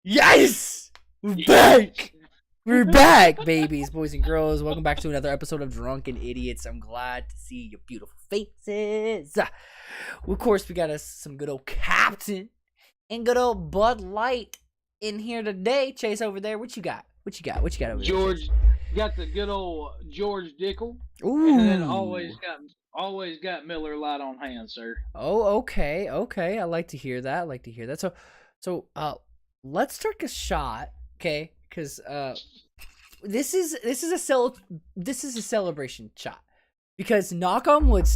Yes! We're back! We're back, babies, boys, and girls. Welcome back to another episode of Drunken Idiots. I'm glad to see your beautiful faces. Of course, we got us some good old Captain and good old Bud Light in here today. Chase over there, what you got? What you got over there, George? Chase? Got the good old George Dickel. Ooh. And then always got Miller Lite on hand, sir. Oh, okay. I like to hear that. So, let's take a shot, okay? Because this is a celebration shot. Because knock on wood,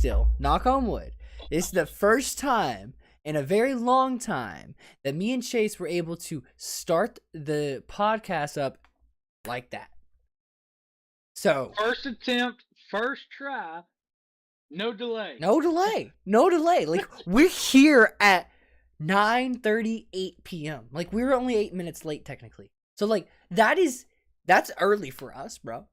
it's the first time in a very long time that me and Chase were able to start the podcast up like that. So first attempt, first try, no delay. Like, we're here at 9:38 p.m. Like, we were only 8 minutes late technically. So like that's early for us, bro.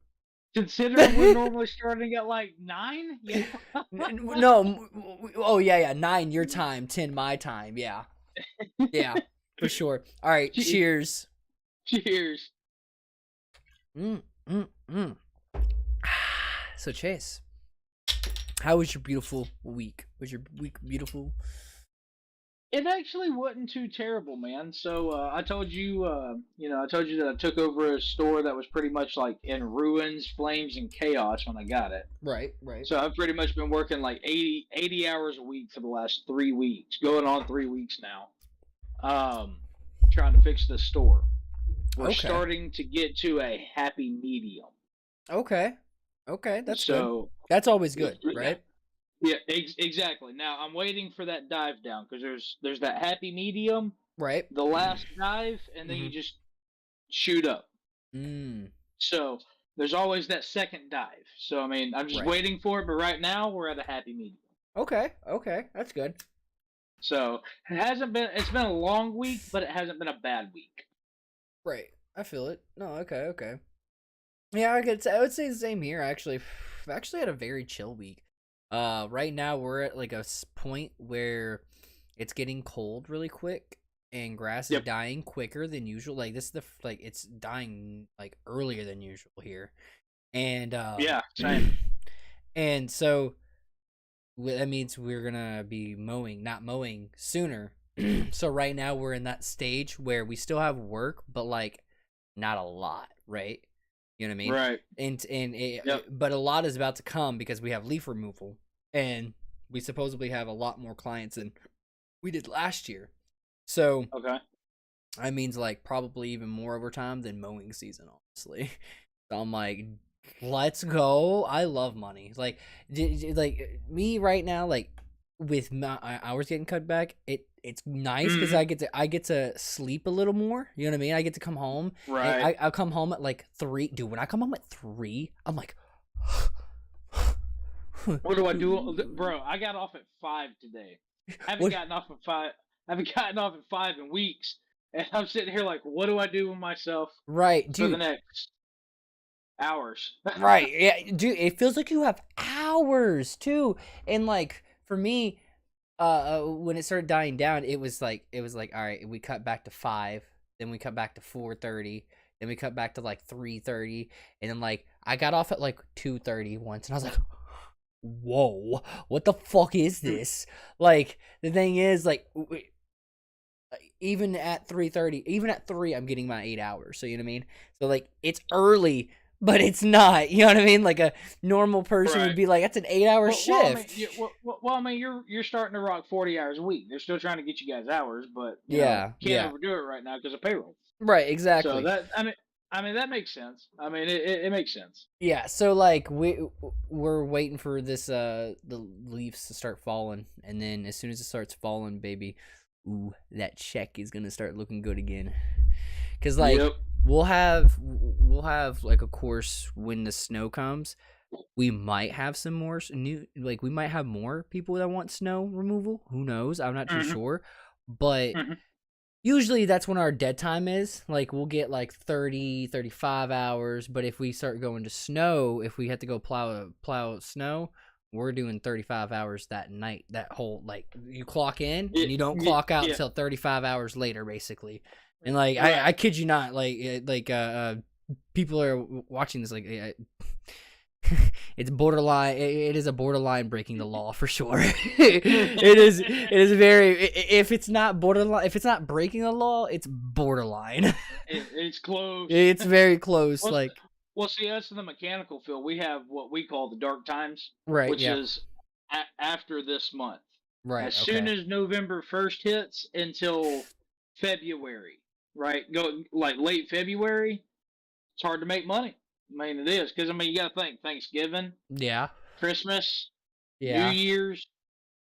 Considering we're normally starting at like 9? Yeah. No. Oh yeah, 9 your time, 10 my time. Yeah, for sure. All right, cheers. Cheers. So Chase, how was your beautiful week? Was your week beautiful? It actually wasn't too terrible, man. So I told you, I told you that I took over a store that was pretty much like in ruins, flames, and chaos when I got it. Right. So I've pretty much been working like 80 hours a week for the last 3 weeks, going on 3 weeks now, trying to fix the store. We're starting to get to a happy medium. Okay, that's good. That's always good, right? Yeah, exactly. Now I'm waiting for that dive down because there's that happy medium, right? The last dive, and then you just shoot up. So there's always that second dive. So I mean, I'm just waiting for it, but right now we're at a happy medium. Okay, that's good. So it's been a long week, but it hasn't been a bad week. Right, I feel it. No, okay. Yeah, I would say the same here. Actually, I've actually had a very chill week. Right now we're at like a point where it's getting cold really quick and grass is dying quicker than usual. Like this is it's dying like earlier than usual here. And same. And so that means we're gonna be not mowing sooner. So right now we're in that stage where we still have work, but like not a lot, right? You know what I mean? Right. But a lot is about to come because we have leaf removal, and we supposedly have a lot more clients than we did last year. So that means like probably even more overtime than mowing season, honestly. So I'm like, let's go. I love money. Like me right now, like with my hours getting cut back, it's nice because I get to sleep a little more. You know what I mean? I get to come home. Right. I'll come home at like 3. Dude, when I come home at 3, I'm like, what do I do, bro? I got off at 5 today. I haven't gotten off at 5 in weeks, and I'm sitting here like, what do I do with myself? Right, dude. For the next hours. Right, yeah, dude. It feels like you have hours too, and like for me. When it started dying down, it was like all right, we cut back to 5, then we cut back to 4:30, then we cut back to like 3:30, and then like I got off at like 2:30 once, and I was like, whoa, what the fuck is this? Like the thing is, like even at 3:30, even at 3, I'm getting my 8 hours. So you know what I mean? So like it's early. But it's not, you know what I mean? Like a normal person would be like, that's an 8-hour shift. I mean, you're starting to rock 40 hours a week. They're still trying to get you guys hours, but can't overdo it right now because of payroll. Right, exactly. So that I mean that makes sense. I mean it makes sense. Yeah, so like we're waiting for this the leaves to start falling, and then as soon as it starts falling, baby, ooh, that check is gonna start looking good again. Cause like we'll have like, of course, when the snow comes, we might have some more we might have more people that want snow removal. Who knows? I'm not too sure, but usually that's when our dead time is. Like we'll get like 30-35 hours, but if we start going to snow, if we have to go plow snow, we're doing 35 hours that night. That whole, like, you clock in Yeah, and you don't clock out yeah, until 35 hours later, basically. And like, I right. kid you not, people are watching this like, it's borderline. It is a borderline breaking the law for sure. It is. It is very. If it's not borderline, if it's not breaking the law, it's borderline. It's close. It's very close. Well, Like, well, see, us in the mechanical field, we have what we call the dark times, right? which Yeah. is after this month. Right. As soon Okay. as November 1st hits until February, right? Go like late February, it's hard to make money. I mean, it is because I mean you got to think Thanksgiving, Yeah. Christmas, New Yeah. Year's,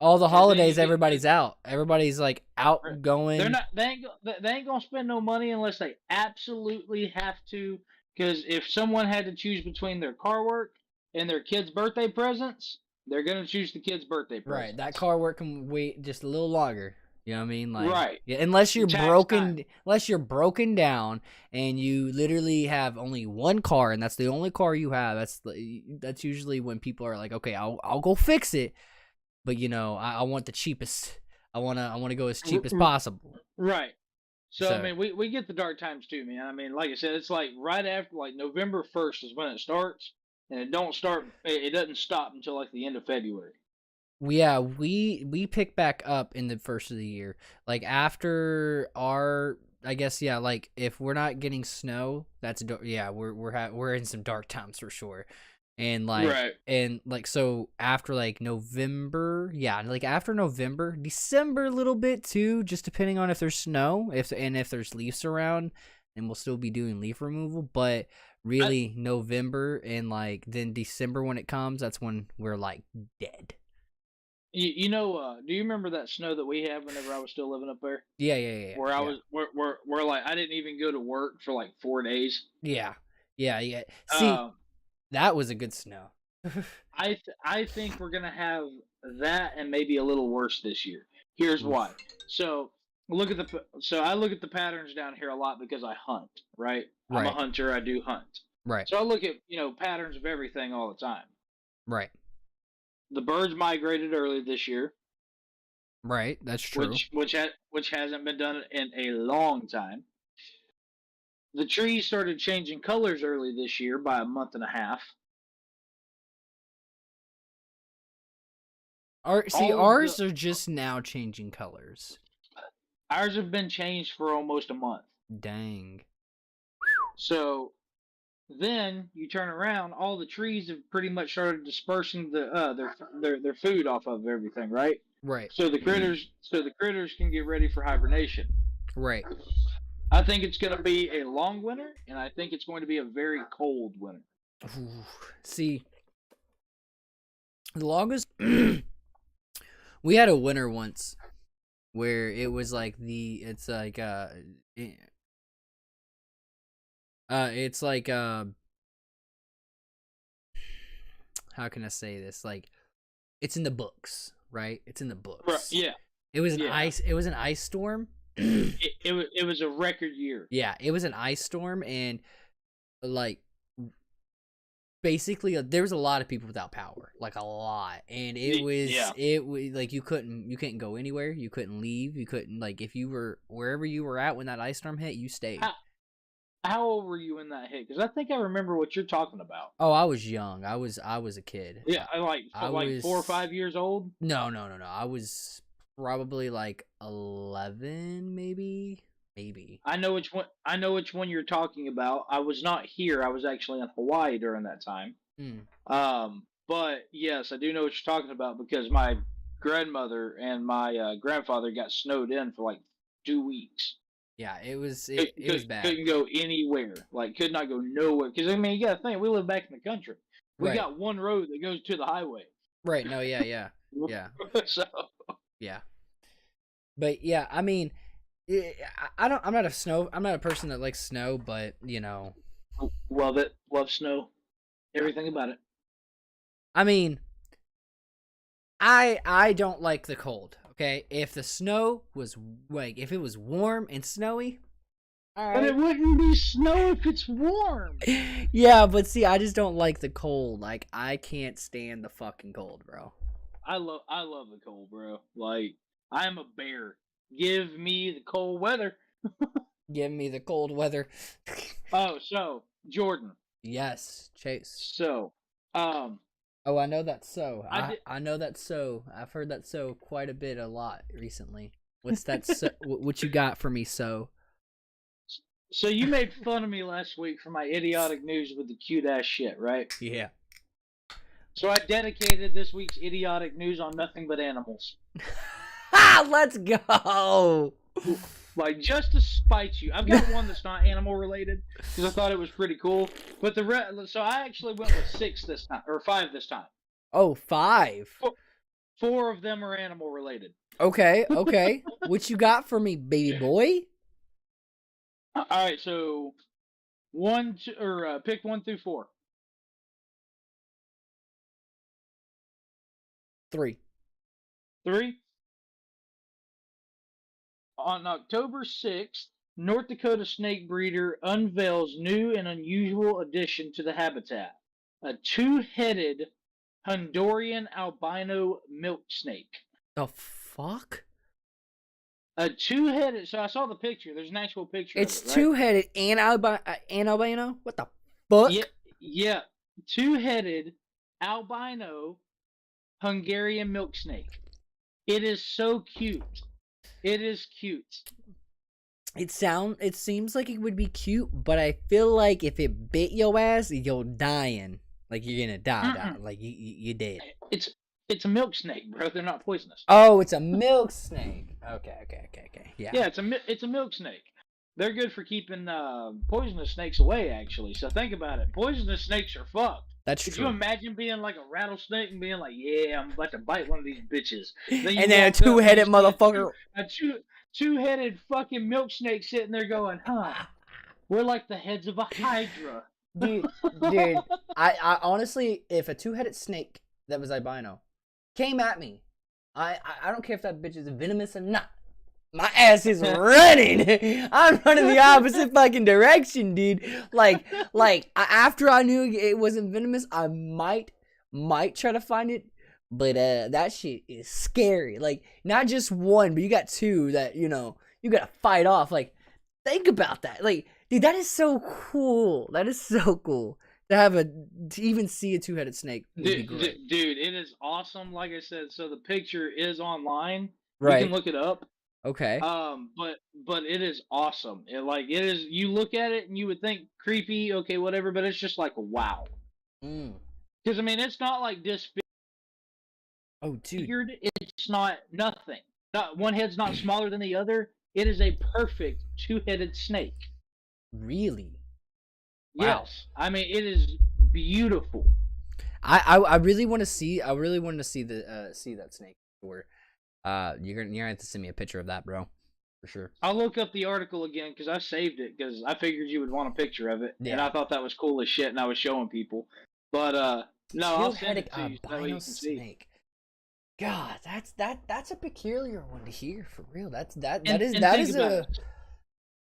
All the and then you holidays, get everybody's out. Everybody's like out they're going. not they ain't gonna spend no money unless they absolutely have to. Because if someone had to choose between their car work and their kid's birthday presents, they're gonna choose the kid's birthday Right. That presents. car work can wait just a little longer. You know what I mean? Like, Right. yeah, unless you're Tax time. broken down and you literally have only one car and that's the only car you have. That's usually when people are like, okay, I'll go fix it, but I want the cheapest. I wanna go as cheap as possible. Right. So I So mean, we get the dark times too, man. I mean, like I said, it's like right after like November 1st is when it starts, and it don't start. It doesn't stop until like the end of February. yeah, we pick back up in the first of the year, like after our. I guess yeah, like if we're not getting snow, yeah, we're in some dark times for sure. Right. And like so after like November, yeah, like after November, December a little bit too, just depending on if there's snow, if there's leaves around, and we'll still be doing leaf removal. But I, really November and like then December when it comes, that's when we're like dead. do you remember that snow that we had whenever I was still living up there? Yeah, yeah, yeah, Where I yeah, was, where like I didn't even go to work for like 4 days. yeah, yeah, yeah. See, Um, that was a good snow. I think we're gonna have that and maybe a little worse this year. Here's why. Oof. So I look at the patterns down here a lot because I hunt. Right. I'm a Right, hunter. I do hunt. right, So I look at patterns of everything all the time. right, The birds migrated early this year, right. That's true. which hasn't been done in a long time. The trees started changing colors early this year by a month and a half. All of the Ours are just now changing colors. ours have been changed for almost a month. Dang. So then you turn around, all the trees have pretty much started dispersing their food off of everything, right? Right. So the critters can get ready for hibernation. Right. I think it's going to be a long winter, and I think it's going to be a very cold winter. Ooh. See, the longest we had a winter once where it was like it's like how can I say this? Like it's in the books, right? It's in the Right? books. Yeah, It was yeah. it was an ice storm. It was a record year. Yeah, it was an ice storm and like basically there was a lot of people without power, like a lot, and Yeah. it was like you couldn't go anywhere, you couldn't leave, you couldn't like if you were wherever you were at when that ice storm hit, you stayed. How old were you in that hit? Because I think I remember what you're talking about. Oh, I was young. I was a kid. Yeah, I like 4 or 5 was years old. no. I was probably like 11, maybe. I know which one you're talking about. I was not here. I was actually in Hawaii during that time. Mm. But yes, I do know what you're talking about because my grandmother and my grandfather got snowed in for like 2 weeks. Yeah, it was bad. Couldn't go anywhere. Like could not go nowhere. Because I mean, you got to think we live back in the country. We Right. got one road that goes to the highway. Right. No, yeah. Yeah. So Yeah. But yeah, I mean, I'm not a person that likes snow, but love it. Love snow. Everything about it. I mean, I don't like the cold. Okay, if the snow was like if it was warm and snowy, But it wouldn't be snow if it's warm. Yeah, but see, I just don't like the cold. Like, I can't stand the fucking cold, bro. I love the cold, bro. Like, I'm a bear. Give me the cold weather. Give me the cold weather. Oh, so Jordan. Yes, Chase. So, Oh, I know that's so. I know that's so. I've heard that so quite a lot recently. What's that? So, what you got for me, so? So you made fun of me last week for my idiotic news with the cute ass shit, right? Yeah. So I dedicated this week's idiotic news on nothing but animals. Let's go. Like, just to spite you. I've got one that's not animal related because I thought it was pretty cool. But so I actually went with 6 this time, or 5 this time. Oh, 5. 4 of them are animal related. Okay. What you got for me, baby boy? All right, so pick 1 through 4. 3. 3. On October 6th, North Dakota snake breeder unveils new and unusual addition to the habitat: a 2-headed Honduran albino milk snake. The fuck? A 2-headed. So I saw the picture. There's an actual picture. It's of it, right? 2-headed and albino. What the fuck? Yeah. 2-headed albino Hungarian milk snake. It is so cute. It is cute. It seems like it would be cute, but I feel like if it bit your ass, you're dying. Like, you're gonna die. Like, you dead. It's a milk snake, bro. They're not poisonous. Oh, it's a milk snake. Okay. Yeah. Yeah, it's a milk snake. They're good for keeping poisonous snakes away, actually. So think about it. Poisonous snakes are fucked. That's Could true. you imagine being like a rattlesnake and being like, yeah, I'm about to bite one of these bitches. And then a 2-headed motherfucker. A two-headed fucking milk snake sitting there going, huh, we're like the heads of a hydra. Dude, I honestly, if a 2-headed snake that was albino came at me, I don't care if that bitch is venomous or not. My ass is running. I'm running the opposite fucking direction, dude. Like after I knew it wasn't venomous, I might try to find it, but that shit is scary. Like, not just one, but you got 2 that you gotta fight off. Like, think about that. Like, dude, that is so cool. That is so cool to even see a 2-headed snake. Would be great. Dude, it is awesome. Like I said, so the picture is online. Right. You can look it up. Okay. But it is awesome. It is. You look at it and you would think creepy, okay, whatever. But it's just like, wow. Because I mean, it's not like disfigured. Oh, dude. It's not nothing. Not one head's not smaller than the other. It is a perfect 2-headed snake. Really? Wow. Yes. I mean, it is beautiful. I really want to see. I really wanted to see that snake. Or you're gonna have to send me a picture of that, bro, for sure. I'll look up the article again because I saved it because I figured you would want a picture of it, and I thought that was cool as shit, and I was showing people. But no, I'll send it to you so that way you can snake. See. God, that's a peculiar one to hear, for real. That is a.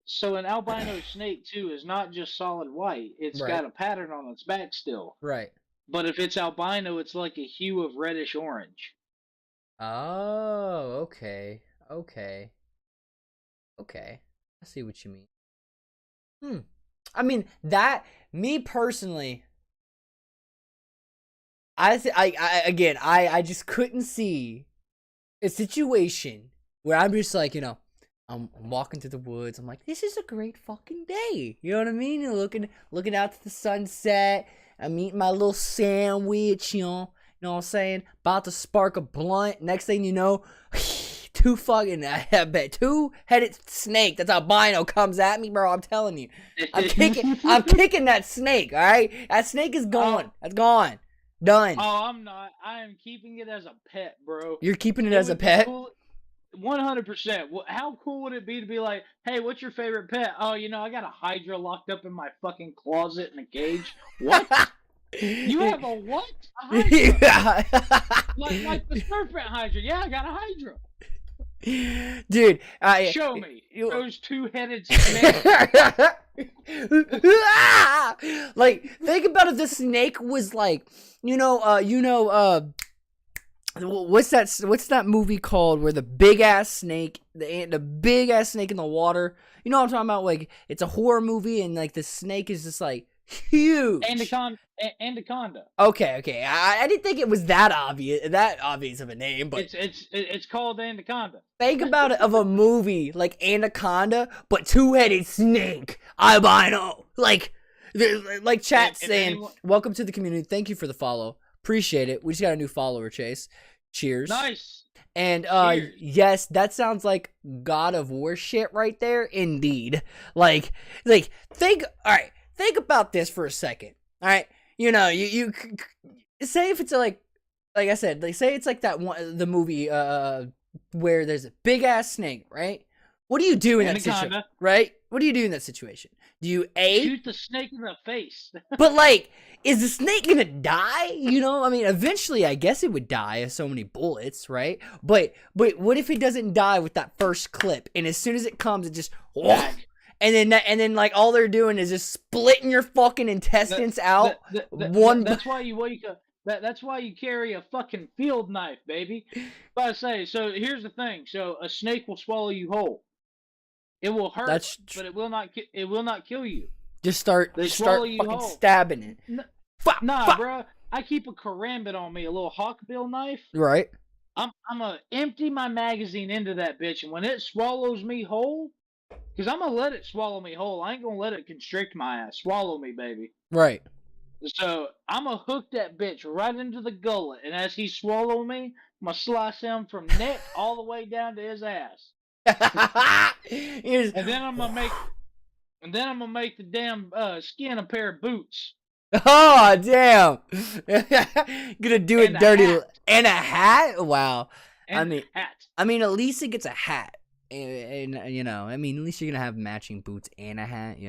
So an albino snake too is not just solid white; it's got a pattern on its back still. Right. But if it's albino, it's like a hue of reddish orange. Oh, okay. I see what you mean. I mean, me personally, I just couldn't see a situation where I'm just like, I'm walking through the woods. I'm like, this is a great fucking day. You know what I mean? And looking out to the sunset. I'm eating my little sandwich, You know what I'm saying? About to spark a blunt. Next thing you know, 2-headed snake that's albino comes at me, bro. I'm telling you. I'm kicking that snake, all right? That snake is gone. That's gone. Done. Oh, I'm not. I am keeping it as a pet, bro. You're keeping it as a pet? 100%. How cool would it be to be like, hey, what's your favorite pet? Oh, I got a hydra locked up in my fucking closet in a cage. What? You have a what? A hydra? like the serpent hydra. Yeah, I got a hydra. Dude, Show me you, those two-headed snakes. like, think about if the snake was like, what's that movie called where the big ass snake, the big ass snake in the water? You know what I'm talking about? Like, it's a horror movie, and like the snake is just like huge. Anaconda. Okay. I didn't think it was that obvious of a name, but it's called Anaconda. think about it of a movie like Anaconda, but two-headed snake albino. Like chat saying, "Welcome to the community. Thank you for the follow. Appreciate it. We just got a new follower, Chase. Cheers. Nice. And Cheers. yes, that sounds like God of War shit right there. Indeed. Like think about this for a second. All right, you say if it's like I said, like say it's like that one, the movie where there's a big ass snake, right? What do you do in that situation? Right? What do you do in that situation? Do you shoot the snake in the face? But like, is the snake gonna die? I mean, eventually, I guess it would die of so many bullets, right? But what if it doesn't die with that first clip, and as soon as it comes, it just and then like all they're doing is just splitting your fucking intestines out. That's why you wake up. That's why you carry a fucking field knife, baby. But I say, so here's the thing. So a snake will swallow you whole. It will hurt, but it will not. It will not kill you. Just start fucking stabbing it. Nah, bro. I keep a karambit on me, a little hawkbill knife. Right. I'm gonna empty my magazine into that bitch, and when it swallows me whole, because I'm gonna let it swallow me whole. I ain't gonna let it constrict my ass. Swallow me, baby. Right. So I'm gonna hook that bitch right into the gullet, and as he swallow me, I'm gonna slice him from neck all the way down to his ass. and then I'm gonna make the damn skin a pair of boots. Oh damn! Gonna do it dirty and a hat. Wow. And I mean, at least it gets a hat, and at least you're gonna have matching boots and a hat.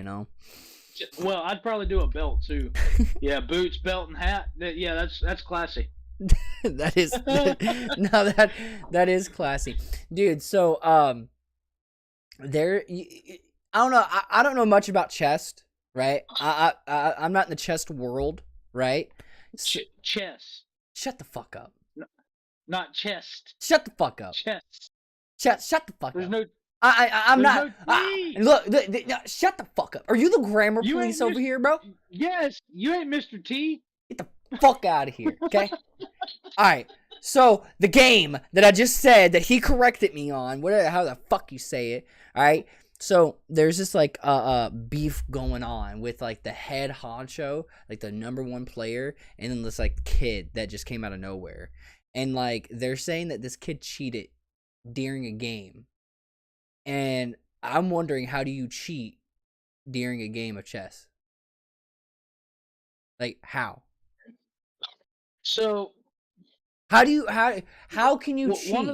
Well, I'd probably do a belt too. Yeah, boots, belt, and hat. Yeah, that's classy. That is that is classy, dude. So I don't know. I don't know much about chess, right? I'm not in the chess world, right? Chess. Shut the fuck up. No, not chest. Shut the fuck up. Chess. Shut the fuck There's up. No. I'm not. No look, shut the fuck up. Are you the grammar police over here, bro? Yes, you ain't Mr. T. Get the fuck out of here, okay? All right. So the game that I just said that he corrected me on, how the fuck you say it? All right. So there's this like beef going on with like the head honcho, like the number one player, and then this like kid that just came out of nowhere, and like they're saying that this kid cheated during a game. And I'm wondering, how do you cheat during a game of chess? Like, how? So, how can you cheat?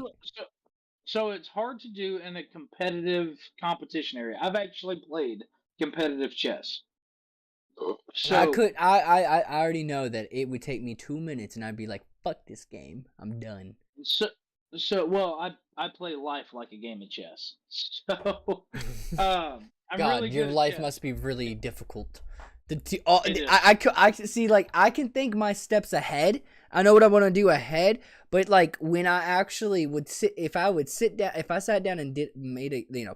So it's hard to do in a competitive competition area. I've actually played competitive chess. So I already know that it would take me 2 minutes, and I'd be like, fuck this game. I'm done. So well, I play life like a game of chess. So, I'm God, really your good life at must be really difficult. I see, like, I can think my steps ahead. I know what I want to do ahead, but like when I actually would if I sat down and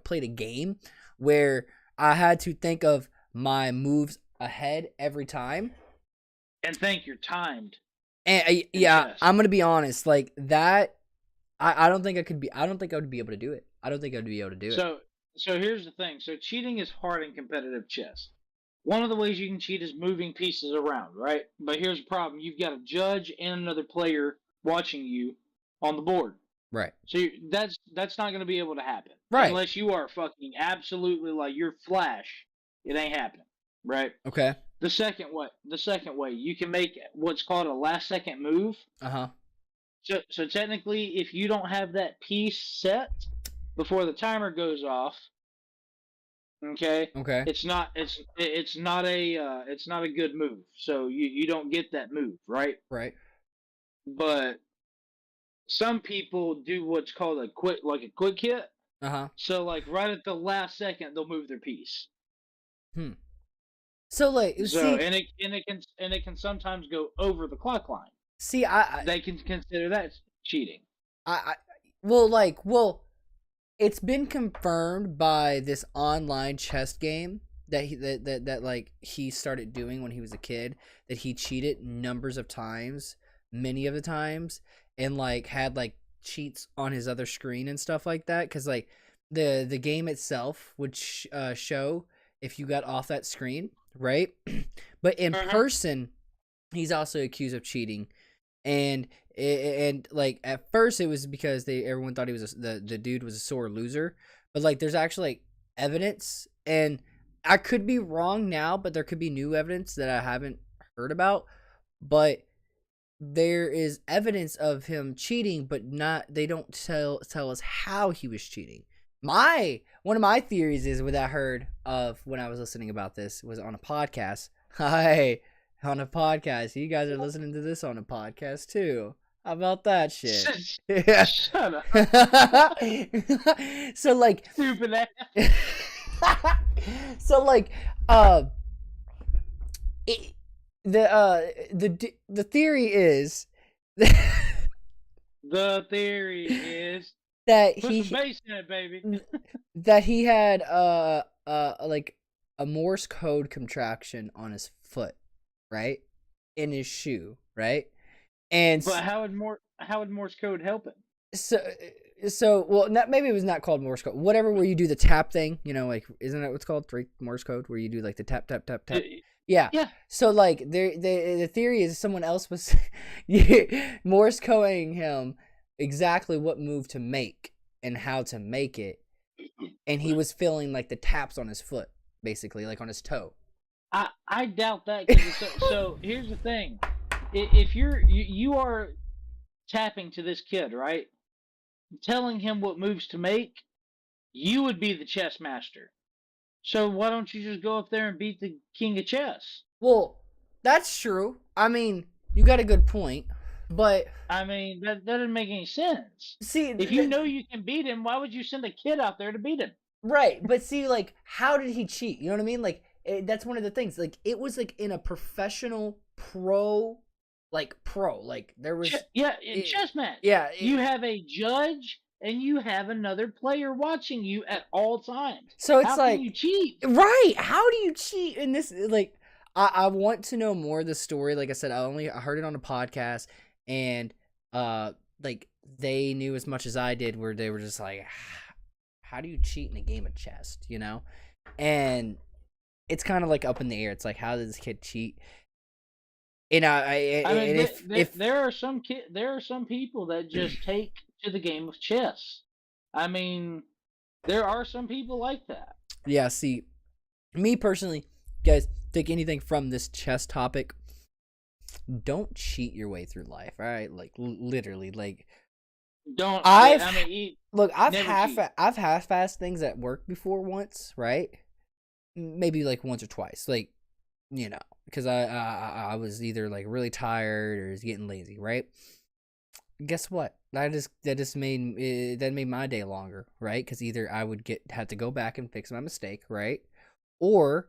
played a game where I had to think of my moves ahead every time, and think you're timed. And I'm gonna be honest, like that. I don't think I could be. I don't think I would be able to do it. I don't think I'd be able to do it. So here's the thing. So cheating is hard in competitive chess. One of the ways you can cheat is moving pieces around, right? But here's the problem: you've got a judge and another player watching you on the board. Right. So that's not going to be able to happen, right? Unless you are fucking absolutely like you're Flash. It ain't happening, right? Okay. The second way, you can make what's called a last second move. Uh-huh. So technically, if you don't have that piece set before the timer goes off, okay, it's not a good move. So you don't get that move, right? Right. But some people do what's called a quick hit. Uh-huh. So like right at the last second, they'll move their piece. Hmm. So like, So and it can sometimes go over the clock line. see, They can consider that cheating. I well, it's been confirmed by this online chess game that that like he started doing when he was a kid, that he cheated numbers of times, many of the times, and like had like cheats on his other screen and stuff like that, because like the game itself would show if you got off that screen, right? But in person, he's also accused of cheating. And like at first it was because everyone thought he was the dude was a sore loser, but like there's actually like evidence, and I could be wrong now, but there could be new evidence that I haven't heard about, but there is evidence of him cheating, but they don't tell us how he was cheating. One of my theories is what I heard of when I was listening about this was on a podcast. Hi. On a podcast. You guys are listening to this on a podcast too. How about that shit? Shut up. So like Stupid ass. so like the theory is The theory is that put some bass in it, baby. that he had like a Morse code contraction on his foot, right? In his shoe, right? And But how would Morse code help him? So well, maybe it was not called Morse code. Whatever, where you do the tap thing, you know, like isn't that what's called Morse code, where you do like the tap tap tap tap? Yeah. So like the theory is someone else was Morse coding him exactly what move to make and how to make it, and he was feeling like the taps on his foot, basically, like on his toe. I doubt that. So here's the thing: if you are tapping to this kid, right, telling him what moves to make, you would be the chess master. So why don't you just go up there and beat the king of chess? Well, that's true. I mean, you got a good point, but I mean that doesn't make any sense. See, if you know you can beat him, why would you send a kid out there to beat him? Right, but see, like, how did he cheat? You know what I mean? Like, that's one of the things. Like, it was like in a professional pro, like there was chess match. Yeah, you have a judge and you have another player watching you at all times. So it's how like, can you cheat? Right? How do you cheat in this? Like, I want to know more of the story. Like I said, I heard it on a podcast, and like they knew as much as I did, where they were just like, how do you cheat in a game of chess? You know, and it's kind of like up in the air. It's like, how does this kid cheat? You know, if there are some people that just take to the game of chess. I mean, there are some people like that. Yeah, see, me personally, guys, take anything from this chess topic. Don't cheat your way through life, all right? Like literally, like don't. I've half-assed things at work before once, right? Maybe like once or twice, like, you know, because I was either like really tired or was getting lazy, right? Guess what? That made my day longer, right? Because either I would have to go back and fix my mistake, right? Or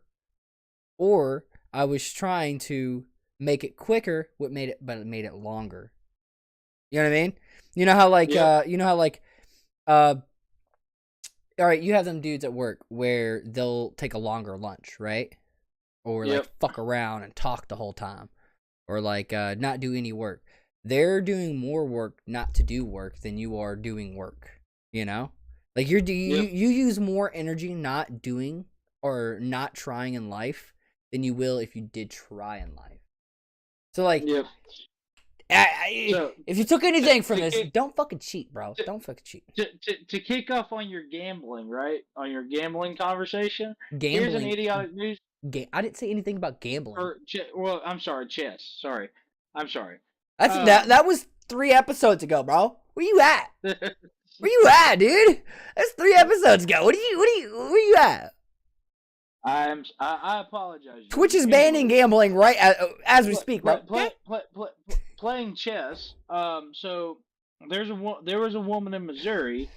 I was trying to make it quicker, but it made it longer. You know what I mean? You know how like all right, you have them dudes at work where they'll take a longer lunch, right? Or like fuck around and talk the whole time, or like not do any work. They're doing more work not to do work than you are doing work. You know, like you use more energy not doing or not trying in life than you will if you did try in life. So like, if you took anything from this, don't fucking cheat, bro. Don't fucking cheat. To kick off on your gambling, right? On your gambling conversation. Gambling. Here's an idiotic news. I didn't say anything about gambling. Well, I'm sorry, chess. Sorry, I'm sorry. That was 3 episodes ago, bro. Where you at? Where you at, dude? That's 3 episodes ago. Where you at? I apologize. Twitch is banning gambling right as we speak, bro. Playing chess. So there was a woman in Missouri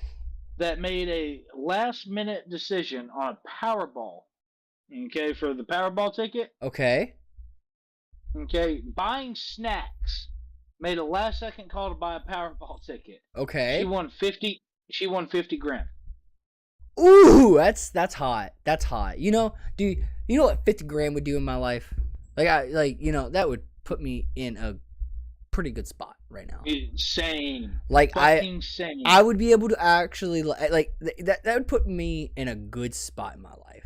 that made a last minute decision on a Powerball. Okay, for the Powerball ticket. Okay. Okay, buying snacks. Made a last second call to buy a Powerball ticket. She Okay. won 50. She won 50 grand. Ooh, that's hot. That's hot. You know, dude. You know what 50 grand would do in my life? That would put me in a pretty good spot right now. Insane. Like Fucking sane. I would be able to actually that would put me in a good spot in my life.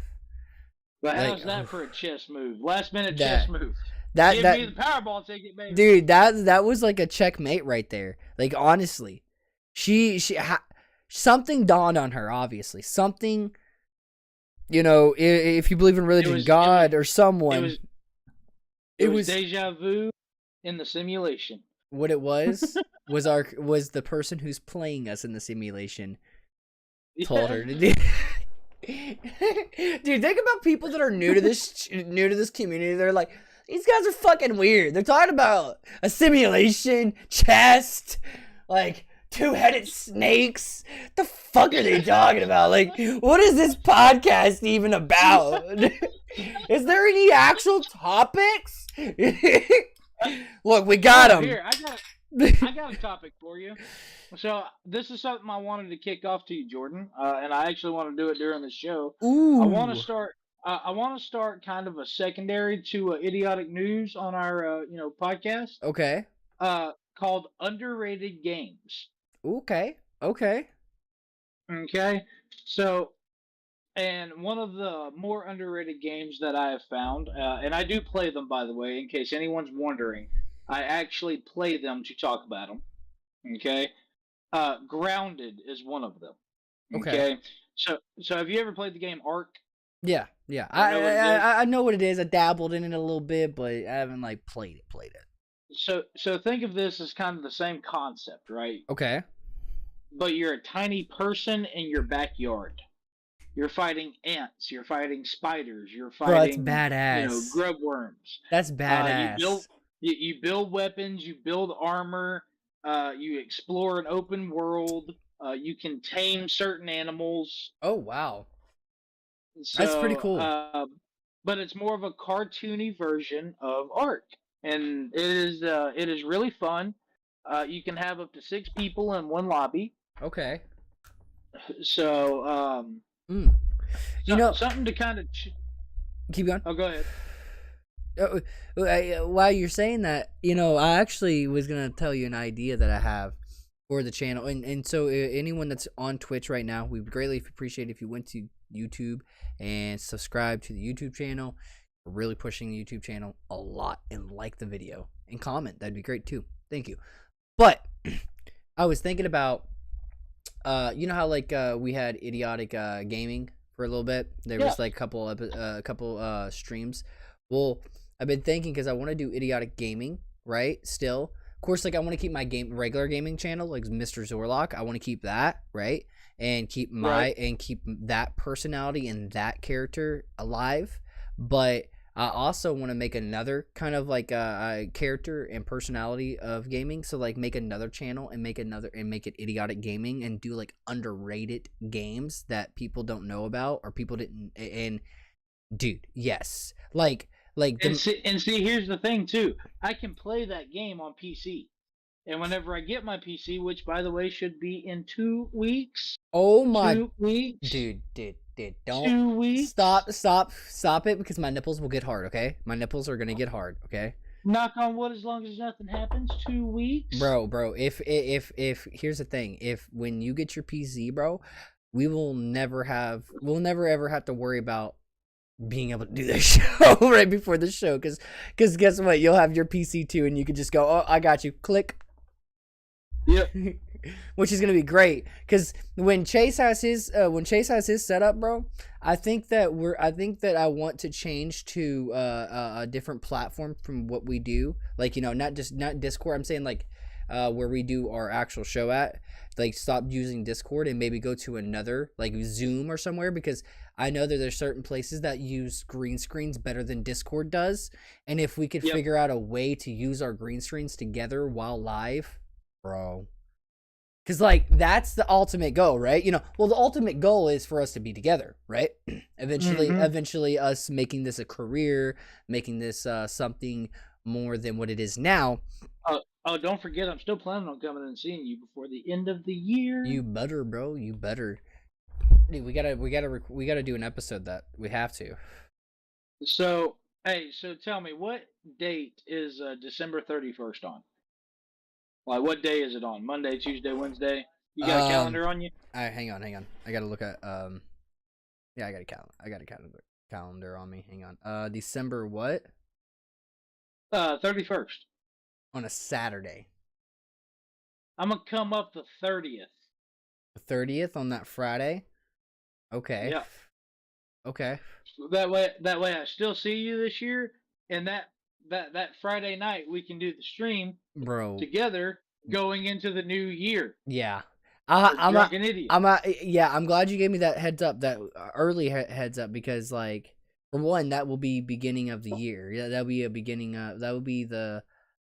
But Like, how's that for a chess move? Last minute that chess move. that Give that me the Powerball ticket, baby. dude, that was like a checkmate right there. Like, honestly, something dawned on her. Obviously, something. You know, if you believe in religion, God or someone, it was deja vu in the simulation. What it was the person who's playing us in the simulation told her to do. Dude, think about people that are new to this community. They're like, these guys are fucking weird. They're talking about a simulation, chest, like two-headed snakes. The fuck are they talking about? Like, what is this podcast even about? Is there any actual topics? Look, we got them. Here, I got a topic for you. So this is something I wanted to kick off to you, Jordan, and I actually want to do it during the show. Ooh. I want to start. I want to start kind of a secondary to idiotic news on our podcast. Okay. Called underrated games. Okay. Okay. So, and one of the more underrated games that I have found, and I do play them, by the way, in case anyone's wondering, I actually play them to talk about them. Okay. Grounded is one of them. Okay. So have you ever played the game Ark? Yeah. I know what it is. I dabbled in it a little bit, but I haven't like played it. So think of this as kind of the same concept, right? Okay. But you're a tiny person in your backyard. You're fighting ants. You're fighting spiders. You're fighting, badass. Grub worms. That's badass. You build weapons. You build armor. You explore an open world. You can tame certain animals. Oh wow, so, that's pretty cool. But it's more of a cartoony version of Ark, and it is really fun. You can have up to 6 people in one lobby. Okay. So, something to kind of keep going. Oh, go ahead. While you're saying that, I actually was gonna tell you an idea that I have for the channel, and so anyone that's on Twitch right now, we would greatly appreciate if you went to YouTube and subscribe to the YouTube channel. We're really pushing the YouTube channel a lot, and like the video and comment. That'd be great too. Thank you. But I was thinking about, you know how like we had idiotic gaming for a little bit. There was like a couple streams. Well, I've been thinking, because I want to do idiotic gaming, right? Still, of course, like I want to keep my regular gaming channel, like Mr. Zorlock. I want to keep that, right? And keep keep that personality and that character alive. But I also want to make another kind of like a character and personality of gaming. So like make another channel and make it idiotic gaming, and do like underrated games that people don't know about, or people didn't. And dude, yes, and see, here's the thing too. I can play that game on PC, and whenever I get my PC, which by the way should be in 2 weeks. Oh my 2 weeks, dude, don't 2 weeks. Stop it, because my nipples will get hard. Okay, my nipples are gonna get hard. Okay. Knock on wood, as long as nothing happens. 2 weeks, bro. If here's the thing, if when you get your PC, bro, we'll never ever have to worry about being able to do this show right before the show, because guess what, you'll have your PC too, and you can just go, oh, I got you, click. Yep. Which is gonna be great, because when Chase has his setup, bro, I think that I want to change to a different platform from what we do, like, not Discord. I'm saying like where we do our actual show at, like stop using Discord and maybe go to another, like Zoom or somewhere, because I know that there's certain places that use green screens better than Discord does, and if we could figure out a way to use our green screens together while live, bro, Because, like, that's the ultimate goal, right? Well, the ultimate goal is for us to be together, right? Eventually us making this a career, making this something more than what it is now. Oh, don't forget, I'm still planning on coming and seeing you before the end of the year. You better, bro. You better. Dude, we gotta do an episode that we have to. So, hey, so tell me, what date is December 31st on? Like, what day is it on? Monday, Tuesday, Wednesday? You got a calendar on you? All right, hang on. I gotta look at yeah, I got a calendar on me. Hang on. December what? 31st. On a Saturday. I'm gonna come up the 30th. The 30th on that Friday. Okay. Yeah. Okay. That way I still see you this year, and that Friday night we can do the stream, bro, together going into the new year. Yeah. I'm an idiot. I'm glad you gave me that heads up, that early heads up, because, like, for one, that will be beginning of the year. Yeah, that'll be a beginning of, that will be the,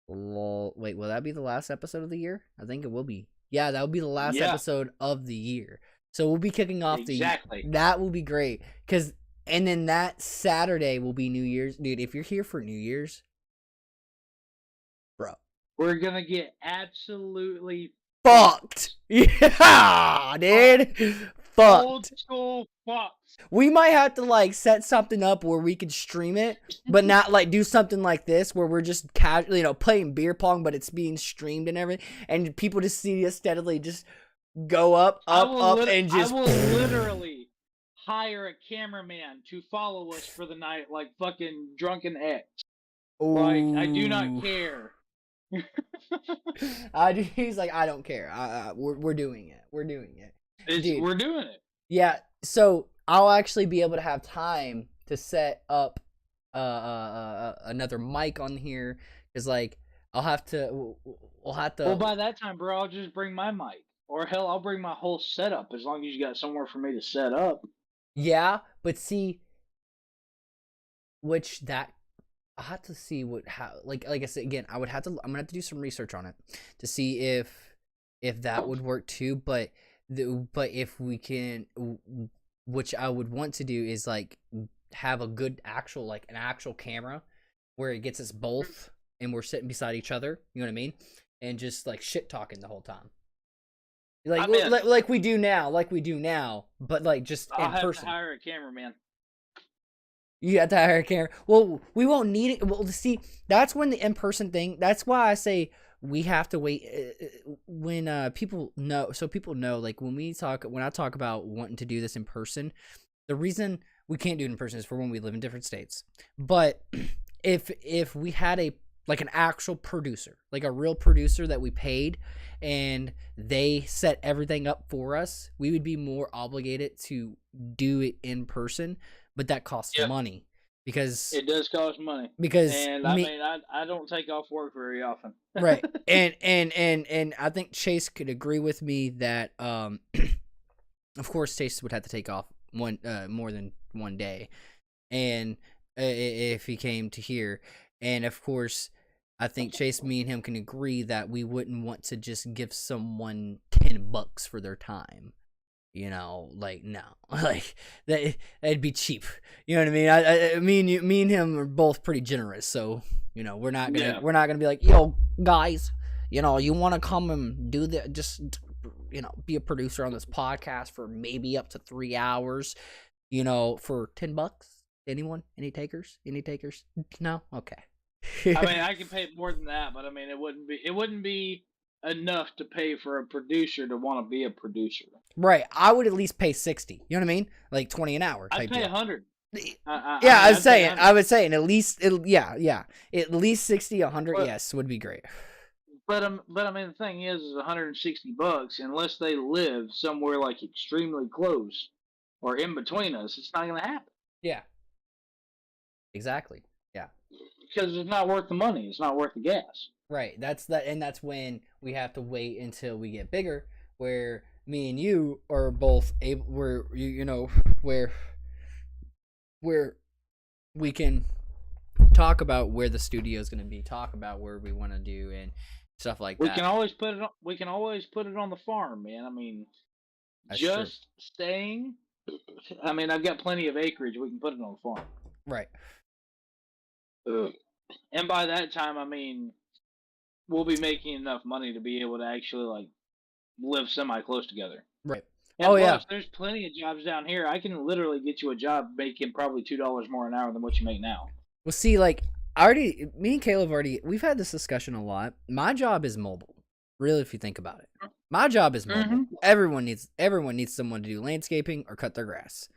wait, will that be the last episode of the year? I think it will be. Yeah, that will be the last episode of the year. So we'll be kicking off exactly. That will be great, and then that Saturday will be New Year's. Dude, if you're here for New Year's, bro, we're gonna get absolutely fucked. Yeah, dude. Fucked. Old school fucked. We might have to, like, set something up where we can stream it, but not, like, do something like this where we're just casually, playing beer pong, but it's being streamed and everything, and people just see us steadily just go up, and just. I will literally hire a cameraman to follow us for the night, like fucking Drunken X. Ooh. Like, I do not care. He's like, I don't care. We're doing it. We're doing it. Dude, we're doing it. Yeah. So I'll actually be able to have time to set up another mic on here, because, like, we'll have to. Well, by that time, bro, I'll just bring my mic, or hell, I'll bring my whole setup, as long as you got somewhere for me to set up. Yeah, but see, I have to see like I said again, I'm gonna have to do some research on it to see if that would work too. But if we can, which I would want to do, is, like, have a good actual camera where it gets us both and we're sitting beside each other. You know what I mean? And just, like, shit talking the whole time. Like we do now, but, like, just in person. I'll have to hire a cameraman. You have to hire a camera. Well, we won't need it. Well, see, that's when the in-person thing. That's why I say we have to wait when people know. So people know, like, when I talk about wanting to do this in person, the reason we can't do it in person is for when we live in different states. But if we had an actual producer, like a real producer that we paid, and they set everything up for us, we would be more obligated to do it in person. But that costs money, because it does cost money. And I don't take off work very often. Right. And I think Chase could agree with me that of course Chase would have to take off more than one day, and if he came to here, and of course I think Chase, me and him can agree that we wouldn't want to just give someone $10 for their time. Like, no, like, that'd be cheap. You know what I mean? Me and him are both pretty generous, so we're not gonna be like, yo, guys, you want to come and do that? Just be a producer on this podcast for maybe up to 3 hours, for $10. Anyone? Any takers? No? Okay. I mean, I can pay more than that, but I mean, it wouldn't be enough to pay for a producer to want to be a producer. Right. I would at least pay 60. You know what I mean? Like 20 an hour. I'd pay 100. I was saying at least at least 60, 100. Yes, would be great. But I mean, the thing is $160, unless they live somewhere, like, extremely close or in between us, it's not going to happen. Yeah. Exactly. Yeah. Because it's not worth the money. It's not worth the gas. Right. That's when we have to wait until we get bigger, where me and you are both able, where we can talk about where the studio is going to be, talk about where we want to do, and stuff like We that. can always put it. We can always put it on the farm, man. I mean, That's just staying. I mean, I've got plenty of acreage. We can put it on the farm. Right. And by that time, I mean, we'll be making enough money to be able to actually like live semi close together. Right. And Oh, plus, yeah. there's plenty of jobs down here. I can literally get you a job making probably $2 more an hour than what you make now. Well, see, like, me and Caleb we've had this discussion a lot. My job is mobile, really, if you think about it. My job is mobile. Mhm. Everyone needs someone to do landscaping or cut their grass.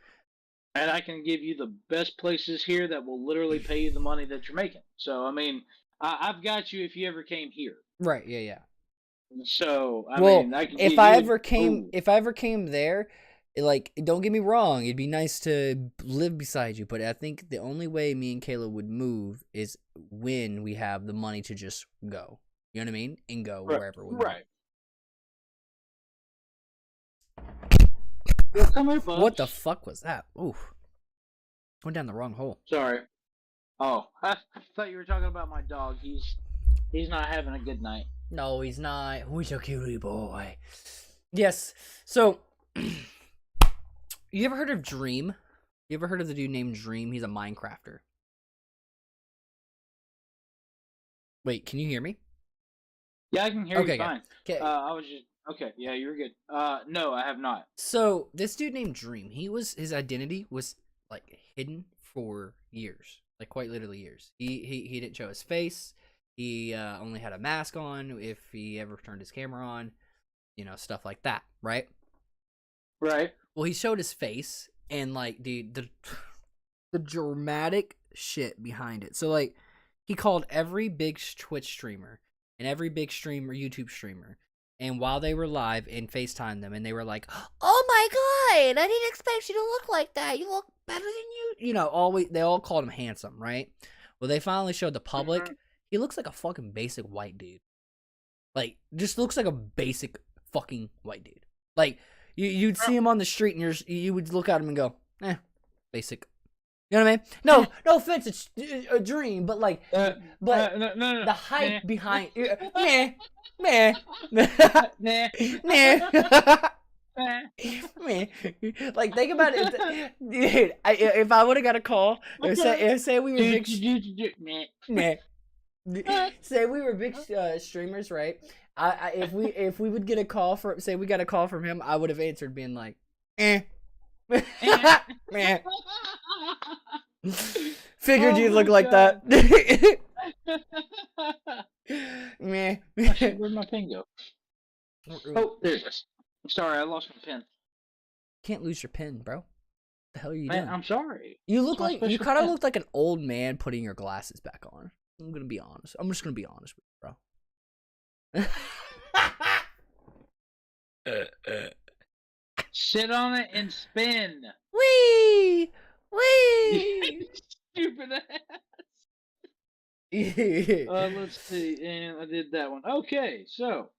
And I can give you the best places here that will literally pay you the money that you're making. So, I mean, I've got you if you ever came here. Right, yeah. So, I Well, mean, I can if give I you ever came there, like, don't get me wrong, it'd be nice to live beside you, but I think the only way me and Caleb would move is when we have the money to just go. You know what I mean? And go wherever we want. Right. Well, come here, bud. What the fuck was that? Ooh. Went down the wrong hole. Sorry. Oh, I thought you were talking about my dog. He's not having a good night. No, he's not. Who's a cutie boy? Yes. So, you ever heard of Dream? You ever heard of the dude named Dream? He's a Minecrafter. Wait, can you hear me? Yeah, I can hear you Okay, fine. Okay. I was just okay. Yeah, you're good. No, I have not. So this dude named Dream, his identity was like hidden for years, like quite literally years. He didn't show his face. He only had a mask on if he ever turned his camera on, stuff like that, right? Right. Well, he showed his face, and like, dude, the dramatic shit behind it. So like, he called every big Twitch streamer and every big YouTube streamer. And while they were live and FaceTime them, and they were like, "Oh my god, I didn't expect you to look like that. You look better than you." They all called him handsome, right? Well, they finally showed the public. Mm-hmm. He looks like a fucking basic white dude. Like, just looks like a basic fucking white dude. Like, you'd see him on the street, and you would look at him and go, basic. You know what I mean? No offense, it's a Dream, but like, no. The hype behind, like, think about it, dude. If I would have got a call, say we were big, say we were big streamers, right? If we would get a call from, say we got a call from him, I would have answered being like, Figured you'd look like that. Meh. Where'd my pen go? Oh, there it is. I'm sorry, I lost my pen. Can't lose your pen, bro. What the hell are you Man, doing? I'm sorry. You kind of look like an old man putting your glasses back on. I'm gonna be honest. I'm just gonna be honest with you, bro. Sit on it and spin. Wee! Stupid ass. Let's see, and I did that one. Okay, so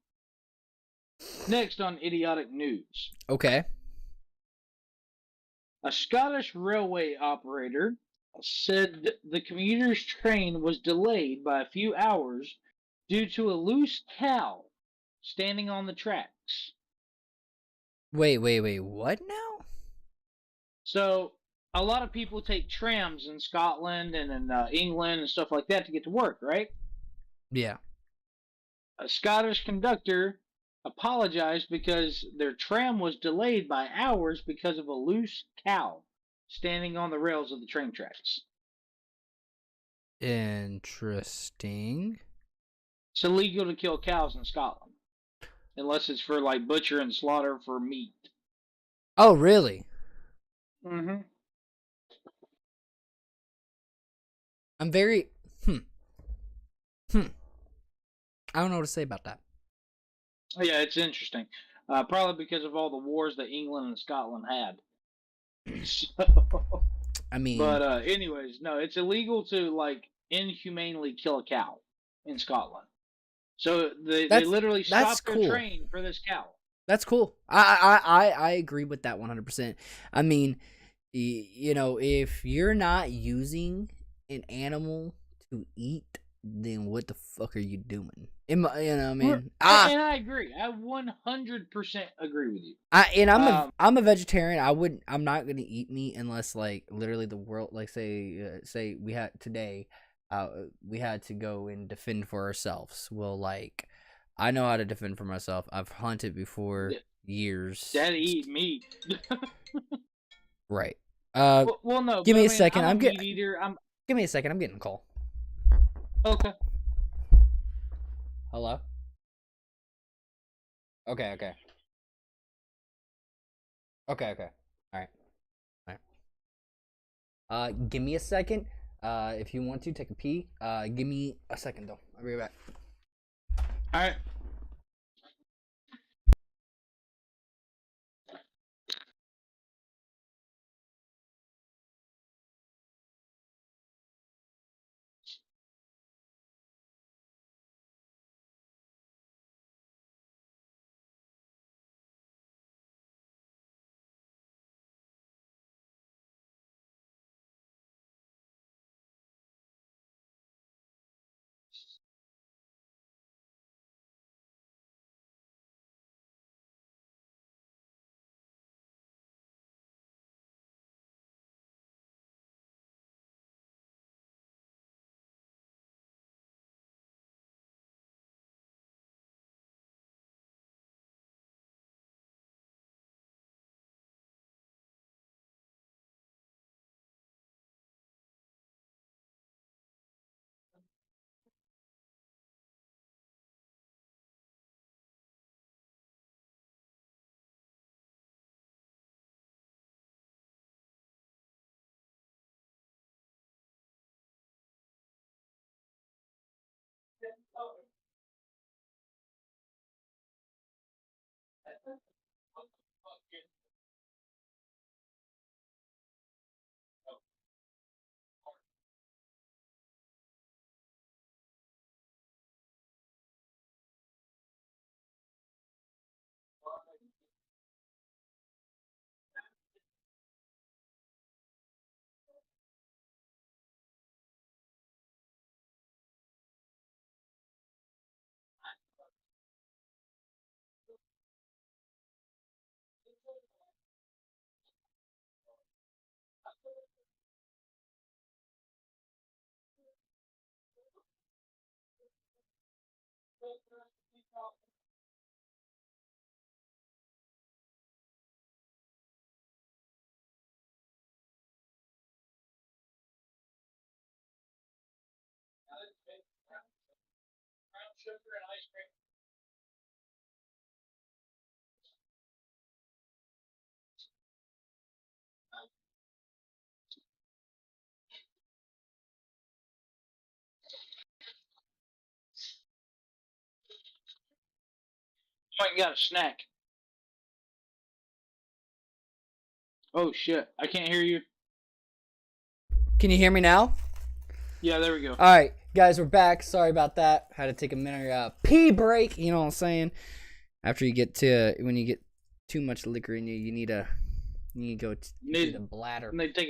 next on idiotic news. Okay. A Scottish railway operator said the commuter's train was delayed by a few hours due to a loose cow standing on the tracks. Wait, what now? So, a lot of people take trams in Scotland and in England and stuff like that to get to work, right? Yeah. A Scottish conductor apologized because their tram was delayed by hours because of a loose cow standing on the rails of the train tracks. Interesting. It's illegal to kill cows in Scotland, unless it's for like butcher and slaughter for meat. Oh, really? Mm-hmm. I'm very I don't know what to say about that. Yeah, it's interesting. Probably because of all the wars that England and Scotland had. So, I mean, but anyways, no, it's illegal to like inhumanely kill a cow in Scotland. So they literally stopped their train for this cow. That's cool. I agree with that 100%. I mean, if you're not using an animal to eat, then what the fuck are you doing? You know what I mean? And I agree. I 100% agree with you. I'm a vegetarian. I'm not gonna eat meat unless like literally the world, like say we had today, we had to go and defend for ourselves. Well, like I know how to defend for myself. I've hunted before years. Daddy eat meat. Right. Well, no. Give me a second. I'm a meat eater. Give me a second. I'm getting a call. Okay. Hello. Okay. All right. Give me a second. If you want to take a pee, give me a second though. I'll be right back. All right. Sugar and ice cream. I got a snack. Oh shit! I can't hear you. Can you hear me now? Yeah, there we go. All right, guys, we're back. Sorry about that. Had to take a minute pee break. You know what I'm saying? After you get when you get too much liquor in you, you need to go to the bladder. Need to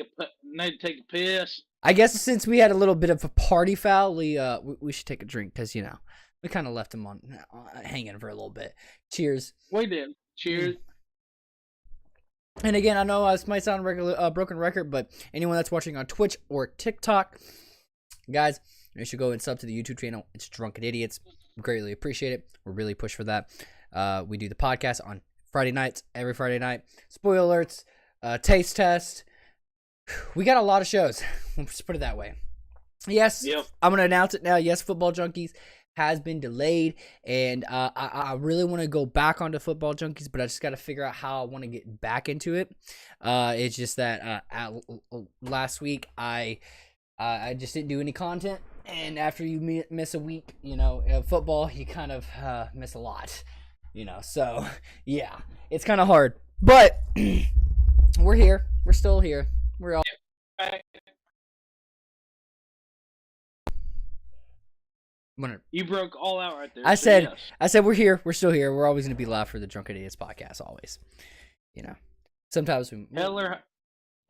take a piss. I guess since we had a little bit of a party foul, we should take a drink because we kind of left him on hanging for a little bit. Cheers. We did. Cheers. And again, I know this might sound broken record, but anyone that's watching on Twitch or TikTok, guys, you should go and sub to the YouTube channel. It's Drunken Idiots. We greatly appreciate it. We're really push for that. We do the podcast on Friday nights, every Friday night. Spoiler alerts, taste test. We got a lot of shows. Let's put it that way. Yes, yep. I'm going to announce it now. Yes, Football Junkies has been delayed, and I really want to go back onto Football Junkies, but I just got to figure out how I want to get back into it. It's just that last week I just didn't do any content, and after you miss a week, football, you kind of miss a lot, so yeah, it's kind of hard, but we're here. We're still here. We're all. You broke all out right there. I said we're here. We're still here. We're always going to be live for the Drunken Idiots podcast. Always, sometimes we.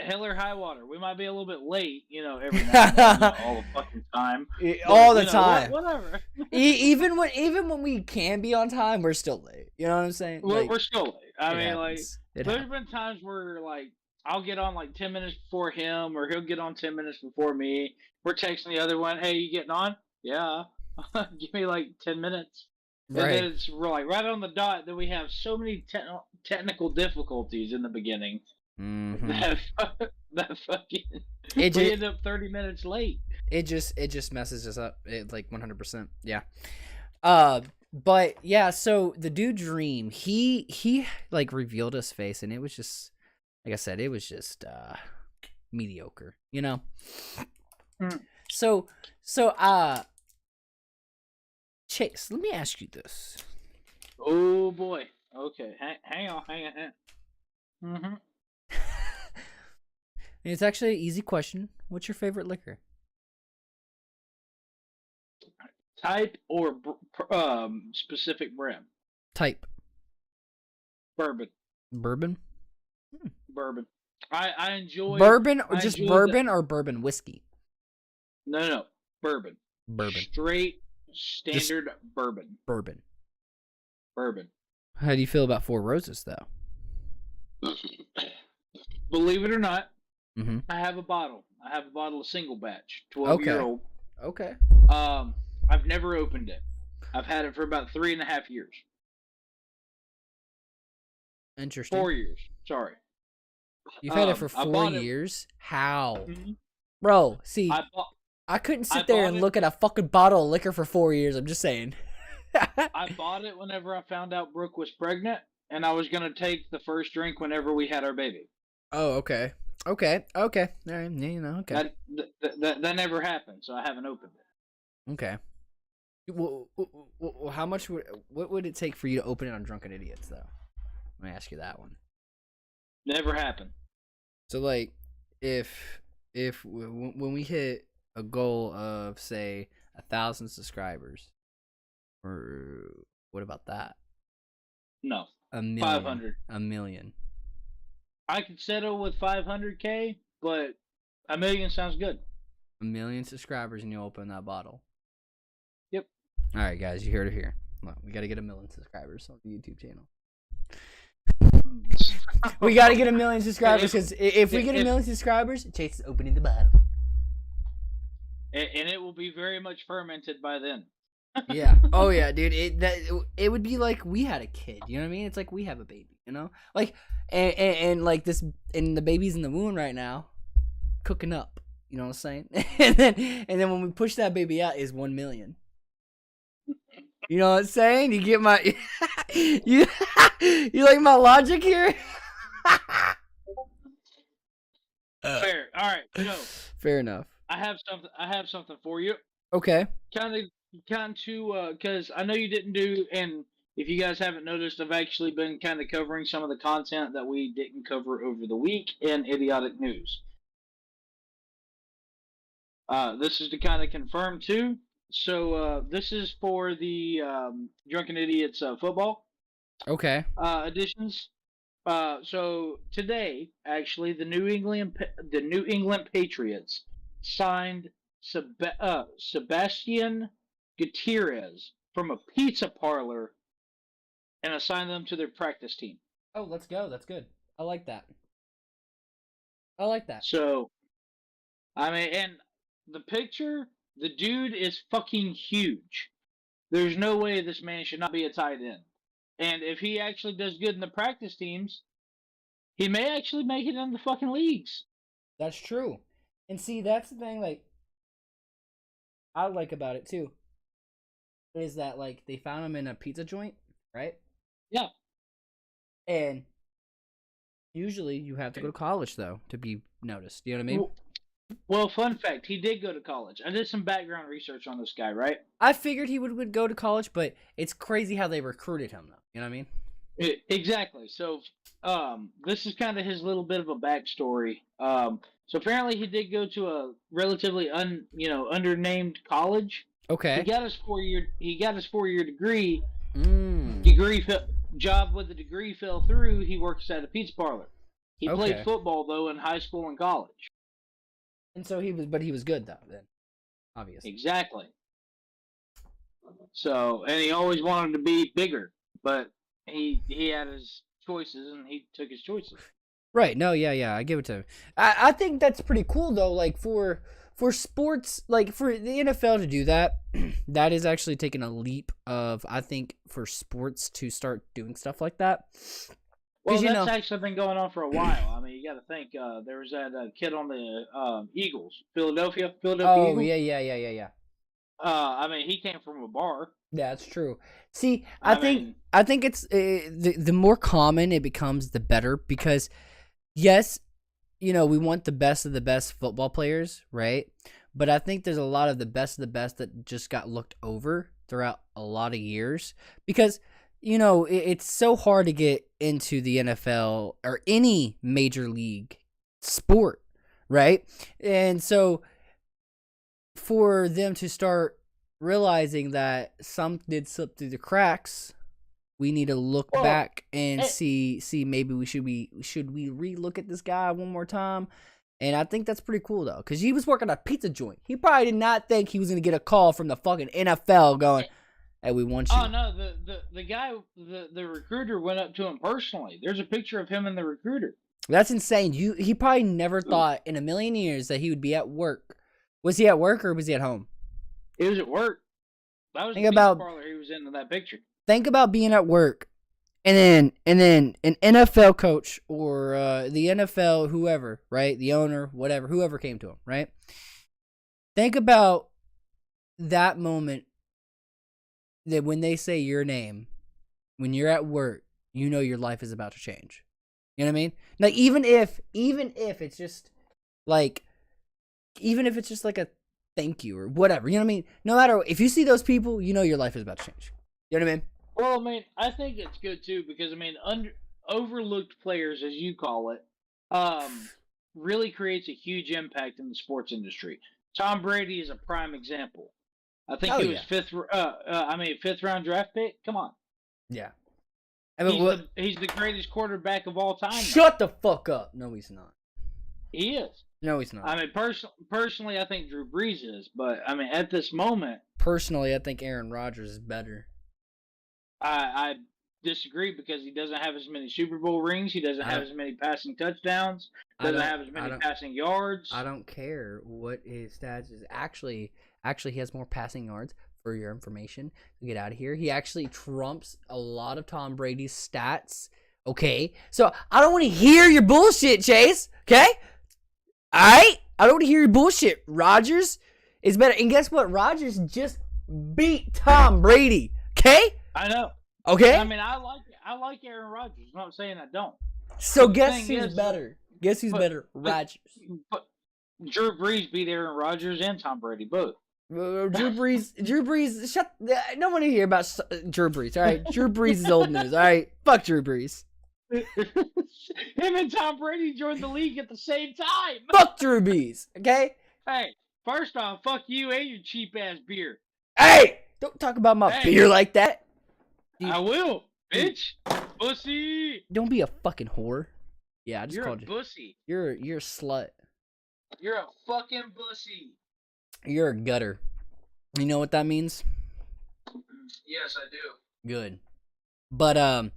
hell or high water. We might be a little bit late, every now and then, not all the fucking time. All But, the time. Whatever. Even when we can be on time, we're still late. You know what I'm saying? We're still late. I mean, happens. there's been times where, like, I'll get on, like, 10 minutes before him, or he'll get on 10 minutes before me. We're texting the other one, hey, you getting on? Yeah. Give me, like, 10 minutes. Right. And then we're, like, right on the dot. Then we have so many technical difficulties in the beginning. Mm-hmm. That fucking... we end up 30 minutes late. It just messes us up. It, like, 100%. Yeah. But, yeah, so the dude Dream, he like, revealed his face, and it was just... Like I said, it was just mediocre, you know? Mm. So, Chase, let me ask you this. Oh, boy. Okay, hang on. Mm-hmm. It's actually an easy question. What's your favorite liquor? Type or specific brand? Type. Bourbon. Bourbon? Bourbon. I enjoy... Bourbon? Or just bourbon or bourbon whiskey? No. Bourbon. Bourbon. Straight, standard bourbon. Bourbon. Bourbon. How do you feel about Four Roses, though? Believe it or not, mm-hmm. I have a bottle. I have a bottle of single batch, 12-year-old. Okay. I've never opened it. I've had it for about 3.5 years. Interesting. 4 years. Sorry. You've had it for 4 years? How? Mm-hmm. Bro, see, I couldn't sit there and look at a fucking bottle of liquor for 4 years. I'm just saying. I bought it whenever I found out Brooke was pregnant, and I was going to take the first drink whenever we had our baby. Oh, okay. Okay. All right. Okay. That never happened, so I haven't opened it. Okay. Well, how much what would it take for you to open it on Drunken Idiots, though? Let me ask you that one. Never happened. So, like, when we hit a goal of, say, 1,000 subscribers, or what about that? No. 1 million. 500. 1 million. I could settle with 500K, but 1 million sounds good. 1 million subscribers and you open that bottle. Yep. All right, guys, you heard it here. Well, we got to get 1 million subscribers on the YouTube channel. We got to get 1 million subscribers, because if we get 1 million subscribers, Chase is opening the bottle. And it will be very much fermented by then. Yeah. Oh yeah, dude. It would be like we had a kid. You know what I mean? It's like we have a baby. You know, like and like this, and the baby's in the womb right now, cooking up. You know what I'm saying? and then when we push that baby out is 1 million. You know what I'm saying? You get my you like my logic here? Fair. All right. So fair enough. I have something for you. Okay. Kind to because I know you didn't do, and if you guys haven't noticed, I've actually been kind of covering some of the content that we didn't cover over the week in Idiotic News. This is to kind of confirm too. So this is for the Drunken Idiots football. Okay. Editions. So today, actually, the New England Patriots signed Sebastian Gutierrez from a pizza parlor and assigned them to their practice team. Oh, let's go. That's good. I like that. So, I mean, and the picture, the dude is fucking huge. There's no way this man should not be a tight end. And if he actually does good in the practice teams, he may actually make it in the fucking leagues. That's true. And see, that's the thing, like, I like about it too, is that, like, they found him in a pizza joint, right? Yeah. And usually you have to go to college, though, to be noticed. You know what I mean? Well, fun fact, he did go to college. I did some background research on this guy, right? I figured he would go to college, but it's crazy how they recruited him, though. You know what I mean? Exactly. So, this is kind of his little bit of a backstory. So apparently he did go to a relatively undernamed college. Okay. He got his 4-year degree. Mm. Job with the degree fell through. He works at a pizza parlor. He played football though in high school and college. And so he was good though then, obviously. Exactly. So, and he always wanted to be bigger, but he had his choices and he took his choices. Right. No, yeah, I give it to him. I think that's pretty cool though, like for sports, like for the NFL to do that, that is actually taking a leap of, I think, for sports to start doing stuff like that. Well, that's actually been going on for a while. I mean, you got to think, there was that kid on the Eagles, Philadelphia Oh, Eagles. yeah. I mean, he came from a bar. Yeah, that's true. See, I think it's the more common it becomes, the better, because yes, we want the best of the best football players, right? But I think there's a lot of the best that just got looked over throughout a lot of years, because it's so hard to get into the NFL or any major league sport, right? And so for them to start realizing that some did slip through the cracks, we need to look back and see maybe we should relook at this guy one more time. And I think that's pretty cool though, because he was working at a pizza joint. He probably did not think he was gonna get a call from the fucking NFL going, "Hey, we want you." Oh no, the guy, the recruiter went up to him personally. There's a picture of him and the recruiter. That's insane. He probably never thought in a million years that he would be at work. Was he at work or was he at home? He was at work. That was the parlor he was in that picture. Think about being at work, and then an NFL coach or the NFL whoever, right? The owner, whatever, whoever came to him, right? Think about that moment, that when they say your name, when you're at work, your life is about to change. You know what I mean? Like even if it's just like a thank you or whatever, you know what I mean? No matter, if you see those people, your life is about to change. You know what I mean? Well, I mean, I think it's good too, because I mean, overlooked players, as you call it, really creates a huge impact in the sports industry. Tom Brady is a prime example. I think he was fifth round draft pick. Come on. Yeah. I mean, he's the greatest quarterback of all time. Shut the fuck up. No, he's not. He is. No, he's not. I mean, personally, I think Drew Brees is, but I mean, at this moment, personally, I think Aaron Rodgers is better. I disagree, because he doesn't have as many Super Bowl rings. He doesn't have as many passing touchdowns. Doesn't have as many passing yards. I don't care what his stats is. Actually, he has more passing yards. For your information, get out of here. He actually trumps a lot of Tom Brady's stats. Okay, so I don't want to hear your bullshit, Chase. Okay, all right. I don't want to hear your bullshit. Rodgers is better, and guess what? Rodgers just beat Tom Brady. Okay, I know. Okay, I mean, I like Aaron Rodgers. I'm not saying I don't. So guess who's better? Guess who's better? Rodgers. But Drew Brees beat Aaron Rodgers and Tom Brady both. Drew Brees, shut. No one to hear about Drew Brees. All right, Drew Brees is old news. All right, fuck Drew Brees. Him and Tom Brady joined the league at the same time. Fuck Drew Brees. Okay. Hey, first off, fuck you and your cheap ass beer. Hey, don't talk about my beer like that. Dude, I will, bitch. Pussy. Don't be a fucking whore. Yeah, I just called you. You're a pussy. You're a slut. You're a fucking pussy. You're a gutter. You know what that means? Yes, I do. Good. But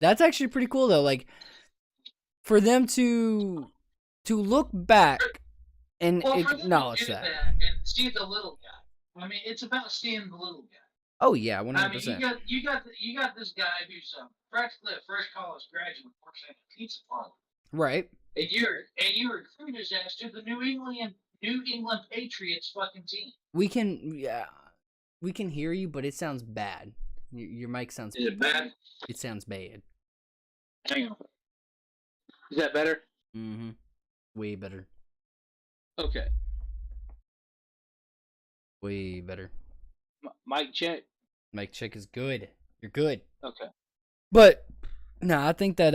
that's actually pretty cool though. Like for them to look back and acknowledge that. And see the little guy. I mean, it's about seeing the little guy. Oh yeah, 100%. I mean, you got this guy who's a fresh college graduate works at a pizza parlor. Right. And you recruit his ass to the New England Patriots fucking team. We can hear you, but it sounds bad. Your mic sounds. Is it bad? It sounds bad. Hang on. Is that better? Mm-hmm. Way better. Okay. Way better. Mic check. Mic check is good. You're good. Okay. But no, I think that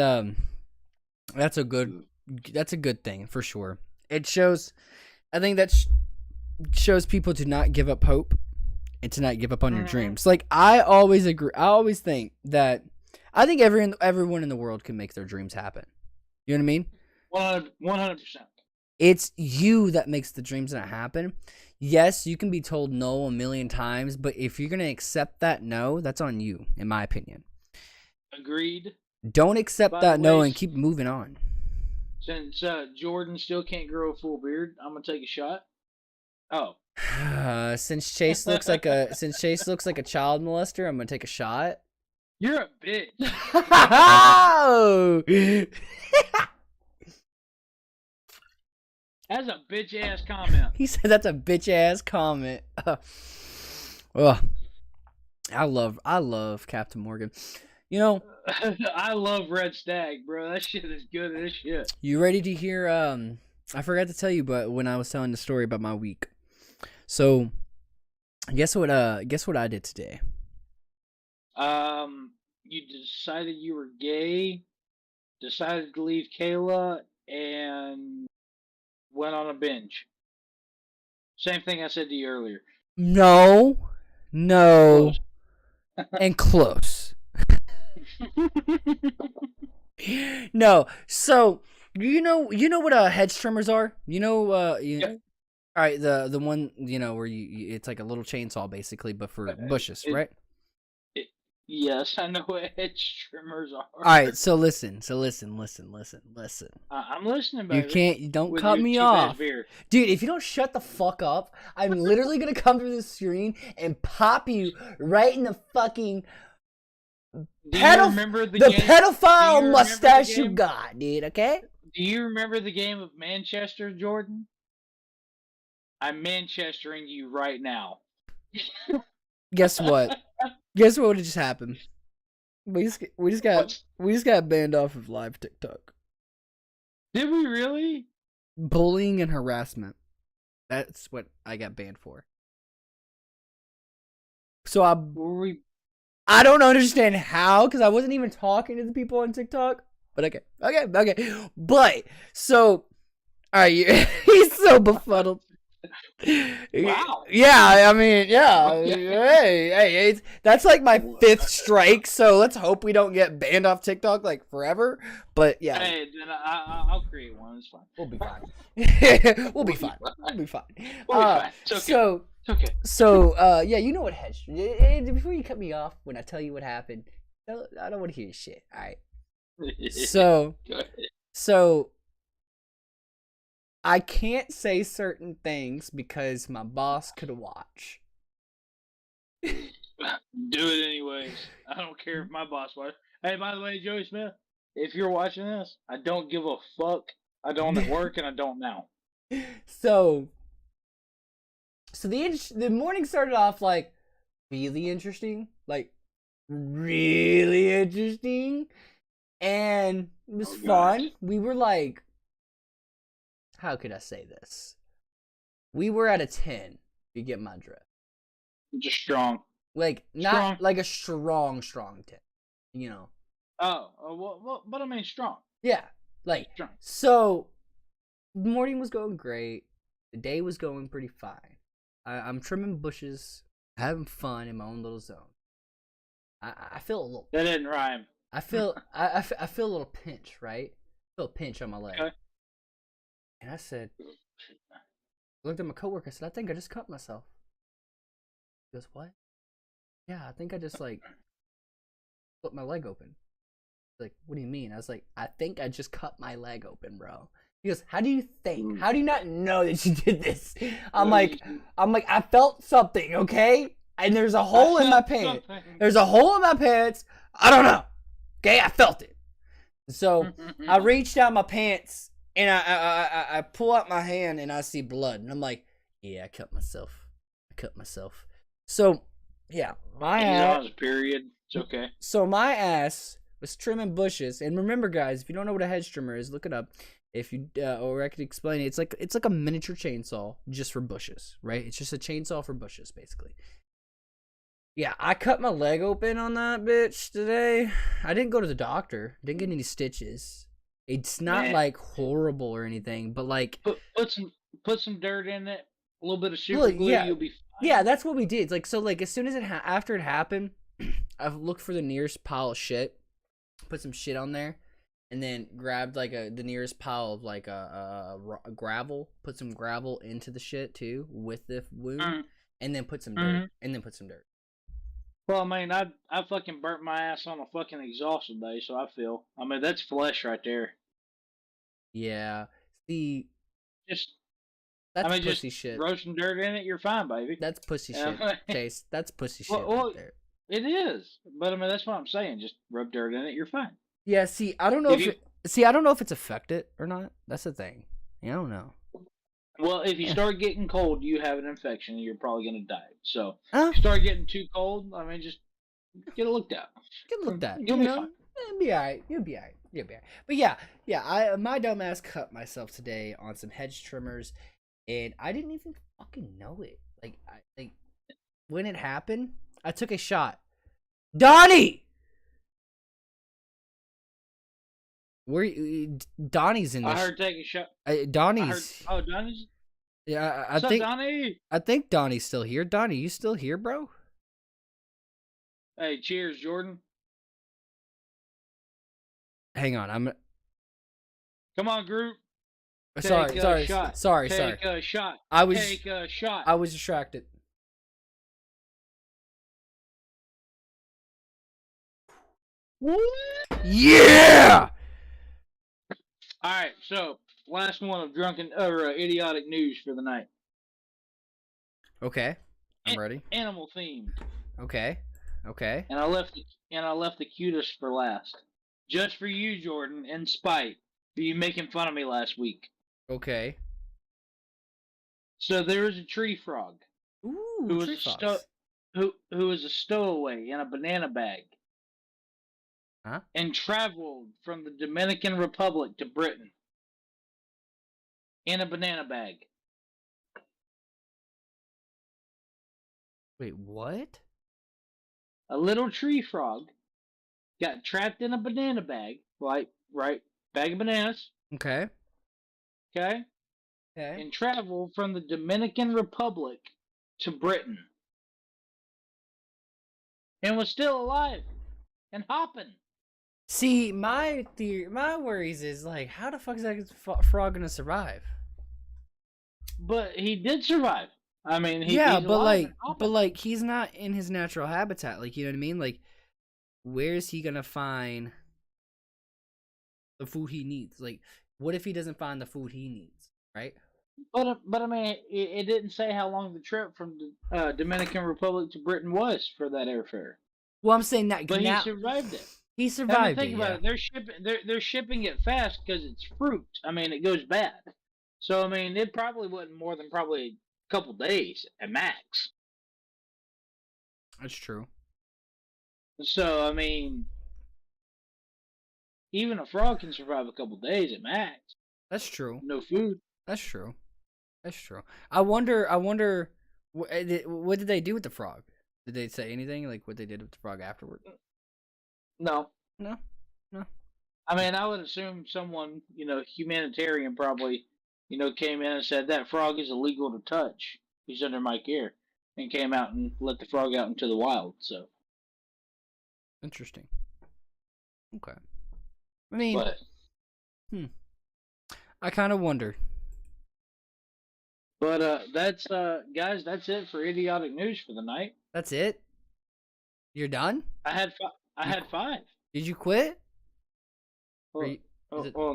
that's a good thing for sure. It shows. I think that shows people to not give up hope and to not give up on your dreams. Like I always agree. I always think that I think everyone in the world can make their dreams happen. You know what I mean? 100%. It's you that makes the dreams not happen. Yes, you can be told no a million times, but if you're going to accept that no, that's on you, in my opinion. Agreed. Don't accept that no and keep moving on. Since Jordan still can't grow a full beard, I'm going to take a shot. Oh. Since Chase looks like a child molester, I'm going to take a shot. You're a bitch. That's a bitch ass comment. He said that's a bitch ass comment. I love Captain Morgan. You know, I love Red Stag, bro. That shit is good as shit. You ready to hear? I forgot to tell you, but when I was telling the story about my week. So, guess what I did today? You decided you were gay, decided to leave Kayla, and went on a binge. Same thing I said to you earlier. No, close. And close. No, so you know what hedge trimmers are? Yeah. All right, the one where you it's like a little chainsaw basically, but for bushes, right? Yes, I know what hedge trimmers are. All right, so listen. I'm listening, baby. You don't cut me off. Dude, if you don't shut the fuck up, I'm literally going to come through the screen and pop you right in the fucking pedophile mustache you got, dude, okay? Do you remember the game of Manchester, Jordan? I'm Manchestering you right now. Guess what? Guess what just happened? We just got banned off of live TikTok. Did we really? Bullying and harassment. That's what I got banned for. So I don't understand how, because I wasn't even talking to the people on TikTok. But okay. But so, all right, he's so befuddled. Wow. Yeah, I mean, yeah. Hey, that's like my 5th strike. So let's hope we don't get banned off TikTok like forever. But yeah. Hey, then I'll create one. It's fine. We'll be fine. We'll be fine. It's okay. So it's okay. So yeah, you know what hedge? Before you cut me off when I tell you what happened, I don't want to hear shit. All right. So I can't say certain things because my boss could watch. Do it anyways. I don't care if my boss watches. Hey, by the way, Joey Smith, if you're watching this, I don't give a fuck. I don't at work and I don't now. So the morning started off like really interesting, and it was fun. Gosh. We were like, how could I say this? We were at a 10. You get my drift. Just strong. Like not like a strong 10. You know. Oh, well, but I mean strong. Yeah, like strong. So the morning was going great. The day was going pretty fine. I'm trimming bushes, having fun in my own little zone. I feel a little. That didn't rhyme. I feel a little pinch, right? I feel a pinch on my leg. Okay. And I said, looked at my coworker. I said, I think I just cut myself. He goes, what? Yeah, I think I just split my leg open. Like, what do you mean? I was like, I think I just cut my leg open, bro. He goes, how do you think? How do you not know that you did this? I'm like, I felt something, okay? And there's a hole in my pants. There's a hole in my pants. I don't know. Okay, I felt it. So I reached down my pants and I pull out my hand and I see blood. And I'm like, yeah, I cut myself. So, yeah. My ass. Period. It's okay. So my ass was trimming bushes. And remember, guys, if you don't know what a hedge trimmer is, look it up. If you or I could explain it, it's like a miniature chainsaw just for bushes, right? It's just a chainsaw for bushes, basically. Yeah, I cut my leg open on that bitch today. I didn't go to the doctor. Didn't get any stitches. It's not like horrible or anything, but like put some dirt in it, a little bit of super glue, you'll be fine. Yeah, that's what we did. Like so, like as soon as after it happened, I looked for the nearest pile of shit. put some shit on there, and then grabbed like the nearest pile of like a gravel, put some gravel into the shit too with the wound, and then put some dirt, and then put some dirt. Well, I mean, I fucking burnt my ass on a fucking exhaust today, so I mean, that's flesh right there. Yeah. See, Just, that's I mean, just pussy shit. throw some dirt in it, you're fine, baby. That's pussy shit, Chase. That's pussy shit Well, right there. it is, but I mean, that's what I'm saying. Just rub dirt in it, you're fine. Yeah. See, I don't know I don't know if it's affected or not. That's the thing. Yeah, I don't know. Well, if you start getting cold, you have an infection, and you're probably gonna die. So, if you start getting too cold, I mean, just get it looked at. Get looked at. You'll be fine. You'll be alright. You'll be alright. You'll be alright. But yeah. My dumbass cut myself today on some hedge trimmers, and I didn't even fucking know it. Like when it happened, I took a shot. Donnie, Donnie's in this. I heard take a shot. Donnie's. Donnie's. Yeah, What's up, Donnie? I think Donnie's still here. Donnie, you still here, bro? Hey, cheers, Jordan. Hang on, Come on, group. Sorry. Take a shot. Take a shot. Take a shot. I was distracted. What? Yeah. All right, so last one of idiotic news for the night. Okay, I'm ready. Animal themed. Okay. And I left the cutest for last, just for you, Jordan, in spite of you making fun of me last week. Okay. So there was a tree frog. Ooh, who was a stowaway in a banana bag. Huh? And traveled from the Dominican Republic to Britain in a banana bag. Wait, what? A little tree frog got trapped in a banana bag, right? Bag of bananas. Okay. And traveled from the Dominican Republic to Britain. And was still alive and hopping. See, my worries is like, how the fuck is that frog gonna survive? But he did survive. I mean, he's but he's not in his natural habitat. Like, you know what I mean? Like, where is he gonna find the food he needs? Like, what if he doesn't find the food he needs? Right? But I mean, it didn't say how long the trip from the Dominican Republic to Britain was for that airfare. Well, I'm saying that, but he survived it. He survived think about it. They're shipping it fast because it's fruit. I mean, it goes bad. So I mean, it probably wasn't more than probably a couple days at max. That's true. So I mean, even a frog can survive a couple days at max. That's true. No food. That's true. I wonder, what did they do with the frog? Did they say anything like what they did with the frog afterward? No. I mean, I would assume someone, humanitarian probably, came in and said that frog is illegal to touch. He's under my care, and came out and let the frog out into the wild. So interesting. Okay. I mean, I kind of wonder. But that's guys, that's it for idiotic news for the night. That's it. You're done. I had 5. Did you quit? Well,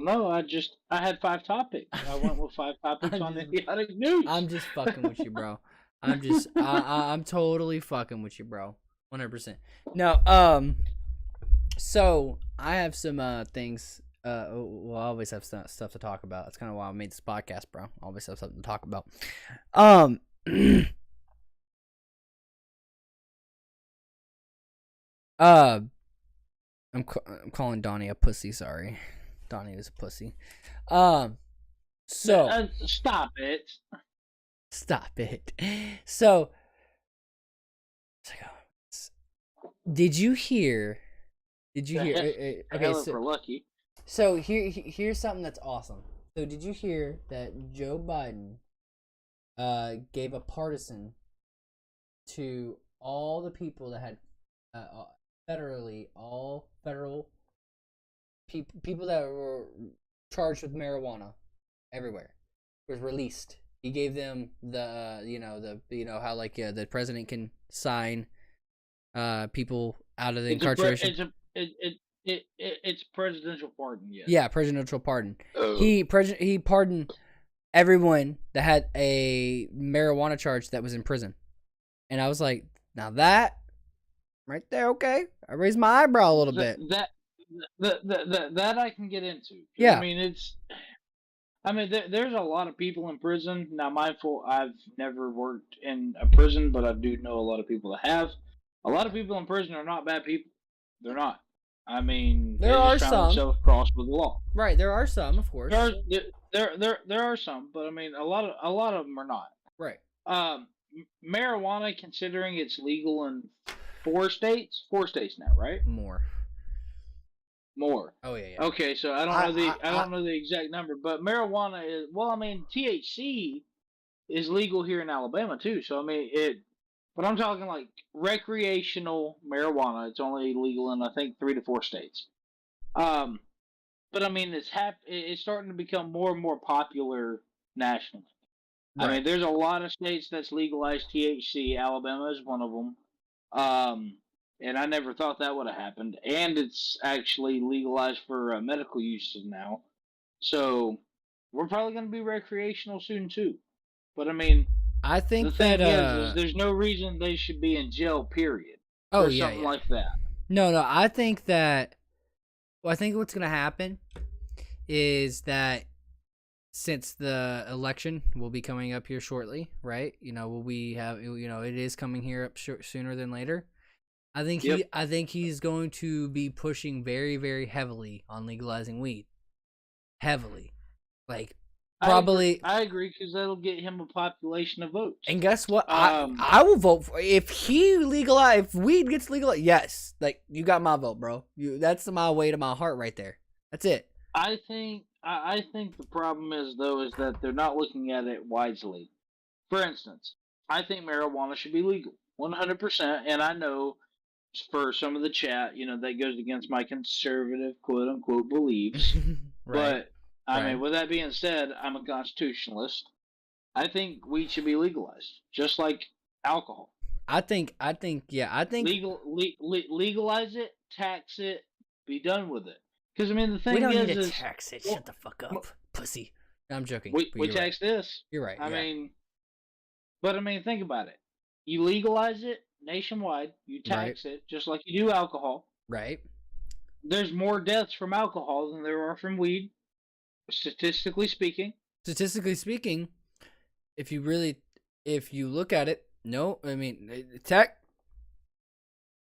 no. I had 5 topics. I went with 5 topics on idiotic news. I'm just fucking with you, bro. I'm totally fucking with you, bro. 100%. No, so I have some things. Well, I always have stuff to talk about. That's kind of why I made this podcast, bro. I always have something to talk about. I'm calling Donnie a pussy. Sorry, Donnie was a pussy. So stop it. So, did you hear? Okay, for lucky. So here's something that's awesome. So did you hear that Joe Biden gave a partisan to all the people that had all federal people that were charged with marijuana everywhere was released. He gave them the how like the president can sign people out of the incarceration. It's a presidential pardon, yes. Yeah, presidential pardon. He pardoned everyone that had a marijuana charge that was in prison, and I was like, now that right there, okay. I raised my eyebrow a little bit. That I can get into. Yeah. I mean, there's a lot of people in prison. Now, mindful, I've never worked in a prison, but I do know a lot of people that have. A lot of people in prison are not bad people. They're not. I mean, there are some themselves crossed with the law. Right, there are some, of course. There are some, but I mean, a lot of them are not. Right. Marijuana, considering it's legal in 4 states now, right? More. Oh yeah. Okay, so I don't know the exact number, but marijuana is, well, I mean, THC is legal here in Alabama too. So I mean but I'm talking like recreational marijuana. It's only legal in I think 3 to 4 states. But I mean it's starting to become more and more popular nationally. Right. I mean, there's a lot of states that's legalized THC. Alabama is one of them. And I never thought that would have happened. And it's actually legalized for medical uses now. So we're probably going to be recreational soon too. But I mean, I think the thing is there's no reason they should be in jail. Period. Oh, or something like that. No. I think that. Well, I think what's going to happen is that since the election will be coming up here shortly, right? It is coming here up sooner than later. I think he's going to be pushing very, very heavily on legalizing weed. Heavily. Like, probably. I agree, because that'll get him a population of votes. And guess what? I will vote for if weed gets legalized. Yes, like, you got my vote, bro. That's my way to my heart right there. That's it. I think the problem is that they're not looking at it wisely. For instance, I think marijuana should be legal, 100%, and I know for some of the chat, that goes against my conservative quote unquote beliefs. Right. But I mean, with that being said, I'm a constitutionalist. I think weed should be legalized, just like alcohol. I think legalize it, tax it, be done with it. Because I mean, the thing we don't is, need to tax it. Shut the fuck up, pussy. No, I'm joking. We tax this. You're right. I mean, think about it. You legalize it nationwide. You tax it just like you do alcohol. Right. There's more deaths from alcohol than there are from weed, statistically speaking. If you look at it, no. I mean,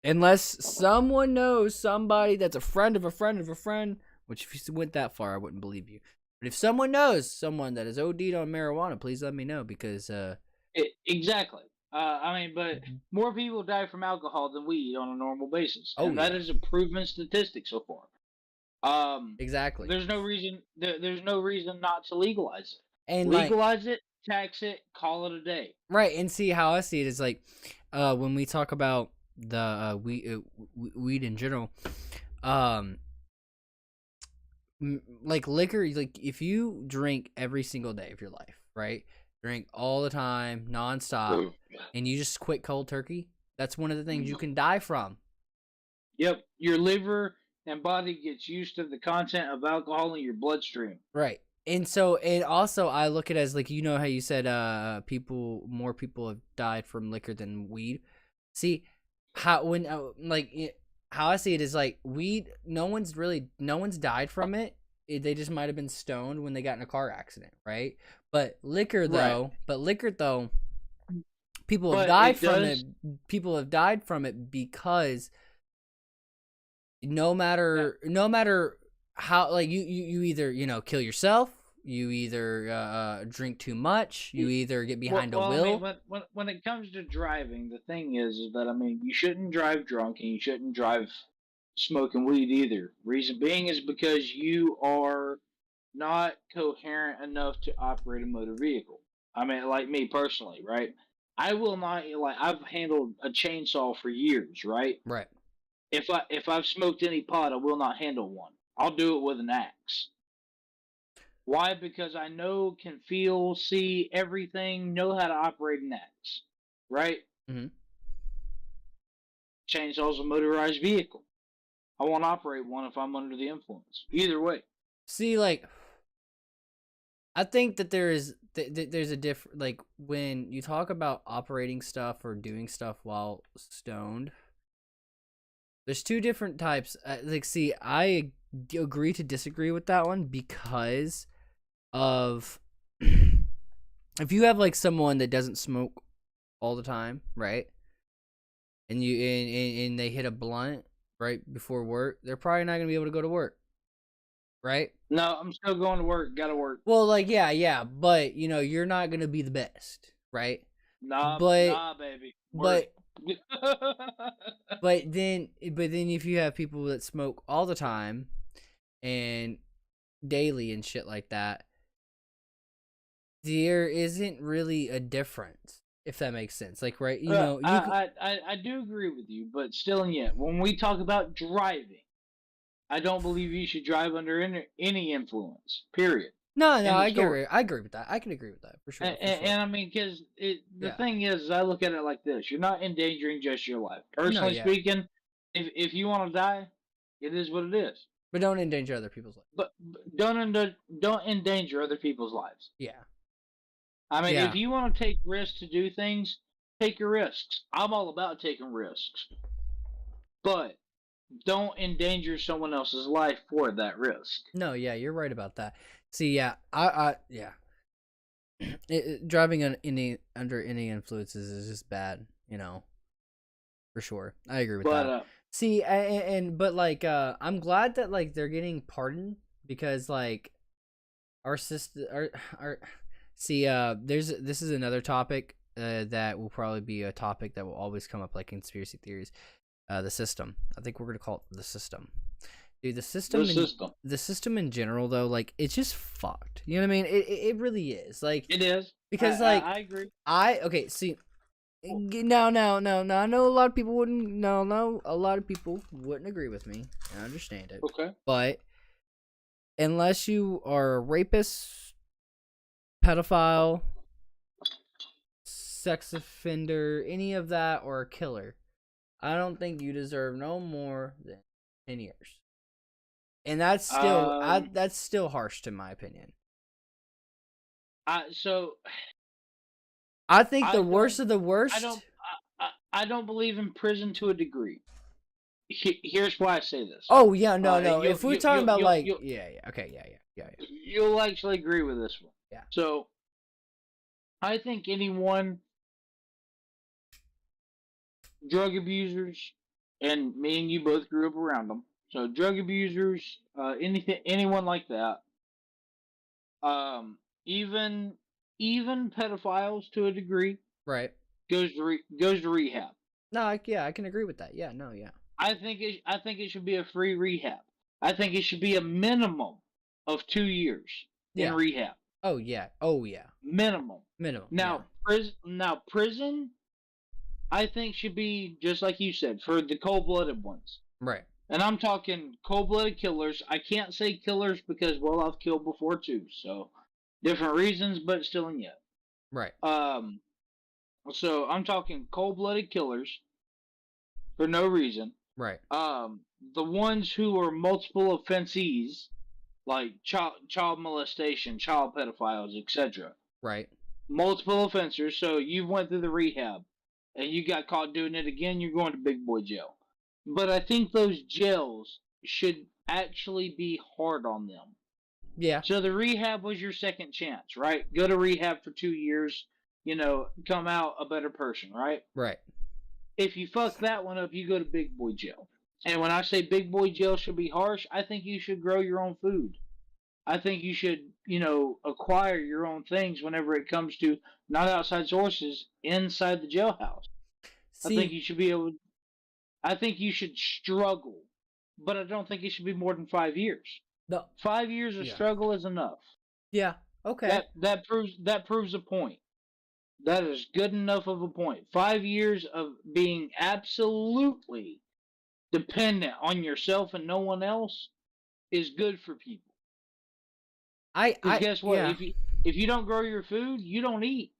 unless someone knows somebody that's a friend of a friend of a friend, which if you went that far, I wouldn't believe you. But if someone knows someone that is OD'd on marijuana, please let me know, because exactly. I mean, but more people die from alcohol than weed on a normal basis. And that is a proven statistic so far. Exactly. There's no reason not to legalize it. And legalize it, tax it, call it a day. Right, and see how I see it is like when we talk about the weed in general, like liquor, like if you drink every single day of your life, right? Drink all the time, nonstop, and you just quit cold turkey, that's one of the things you can die from. Yep, your liver and body gets used to the content of alcohol in your bloodstream. Right. And so, and also I look at it as like, how you said more people have died from liquor than weed. See, how I see it is like weed, no one's died from it. They just might have been stoned when they got in a car accident, right? But liquor though, people have died from it. People have died from it because no matter how, like you either kill yourself, you either drink too much, you either get behind a wheel. I mean, when it comes to driving, the thing is that I mean, you shouldn't drive drunk and you shouldn't drive smoking weed either. Reason being is because you are not coherent enough to operate a motor vehicle. I mean, like me personally, right? I will not, I've handled a chainsaw for years, right? Right. If I've smoked any pot, I will not handle one. I'll do it with an axe. Why? Because I can feel, see everything, know how to operate an axe. Right? Mm-hmm. Chainsaw's a motorized vehicle. I won't operate one if I'm under the influence. Either way. See, like, I think that there's a different, like, when you talk about operating stuff or doing stuff while stoned, there's two different types. Like, see, I agree to disagree with that one because of if you have like someone that doesn't smoke all the time, right? And and they hit a blunt right before work, they're probably not gonna be able to go to work, right? No, I'm still going to work. Gotta work. Well, like, yeah, but you're not gonna be the best, right? Nah, But baby. but but then if you have people that smoke all the time and daily and shit like that, there isn't really a difference, if that makes sense. Like, right, I do agree with you, but still and yet, when we talk about driving, I don't believe you should drive under any influence. Period. No, I agree with that. I can agree with that for sure. And I mean, because the thing is, I look at it like this: you're not endangering just your life. Personally speaking, if you want to die, it is what it is. But don't endanger other people's lives. But don't endanger other people's lives. Yeah. I mean, if you want to take risks to do things, take your risks. I'm all about taking risks, but don't endanger someone else's life for that risk. No, yeah, you're right about that. See, yeah, I driving under any influences is just bad, for sure. I agree with that. See, but like, I'm glad that like they're getting pardoned because like our system, see, this is another topic that will probably be a topic that will always come up, like conspiracy theories. The system. I think we're gonna call it the system. Dude, the system in general, though, like, it's just fucked. You know what I mean? It really is. Like, it is because I agree. Okay. See, no. I know a lot of people wouldn't. No, a lot of people wouldn't agree with me. I understand it. Okay. But unless you are a rapist, pedophile, sex offender, any of that, or a killer, I don't think you deserve no more than 10 years. And that's still harsh to my opinion. So I think the worst of the worst. I don't believe in prison to a degree. Here's why I say this. Oh yeah, no. If we're talking about yeah. You'll actually agree with this one. Yeah. So I think anyone, drug abusers, and me and you both grew up around them. So drug abusers, anyone like that, even pedophiles to a degree, right, goes to rehab. No, I can agree with that. Yeah, no, yeah. I think it should be a free rehab. I think it should be a minimum of 2 years in rehab. Oh yeah. Minimum. Now yeah. Prison, I think should be just like you said, for the cold-blooded ones. Right. And I'm talking cold-blooded killers. I can't say killers because, well, I've killed before too. So different reasons, but still in yet. Right. So I'm talking cold-blooded killers for no reason. Right. The ones who are multiple offensees, like child molestation, child pedophiles, etc. Right. Multiple offenders. So you went through the rehab, and you got caught doing it again. You're going to big boy jail. But I think those jails should actually be hard on them. Yeah. So the rehab was your second chance, right? Go to rehab for 2 years, come out a better person, right? Right. If you fuck that one up, you go to big boy jail. And when I say big boy jail should be harsh, I think you should grow your own food. I think you should, acquire your own things whenever it comes to not outside sources, inside the jailhouse. I think you should be able. I think you should struggle, but I don't think it should be more than 5 years. No. 5 years of struggle is enough. Yeah. Okay. That proves a point. That is good enough of a point. 5 years of being absolutely dependent on yourself and no one else. is good for people. I Because guess what? yeah. If you don't grow your food, you don't eat.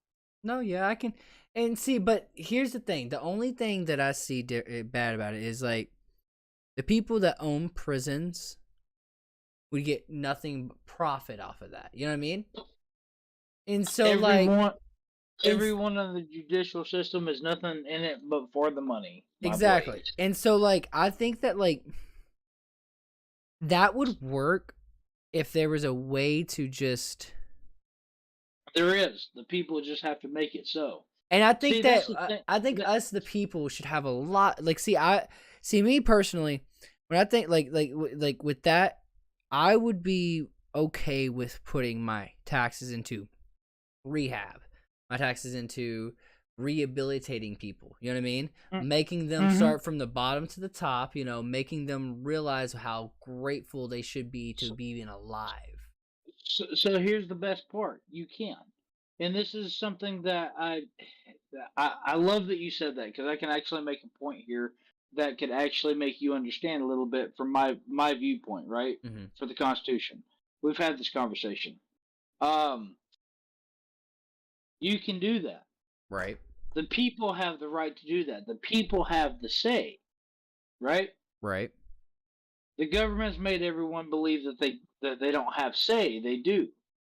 No, yeah, I can, and see, but here's the thing: the only thing that I see bad about it is like the people that own prisons would get nothing but profit off of that. You know what I mean? And so, like, Everyone, it's everyone in the judicial system is nothing in it but for the money, my exactly, boy. and so like I think that like that would work if there was a way to just. There is. The people just have to make it so. And I think See, that that's the thing. I think us the people should have a lot. Like, see me personally when I think like with that, I would be okay with putting my taxes into rehab, my taxes into rehabilitating people. You know what I mean? Making them start from the bottom to the top. You know, making them realize how grateful they should be to be even alive. So here's the best part. You can. And this is something that I love that you said that, because I can actually make a point here that could actually make you understand a little bit from my viewpoint, right? Mm-hmm. For the Constitution. We've had this conversation. Um, you can do that. Right. The people have the right to do that. The people have the say, right? Right. The government's made everyone believe that they don't have say. They do.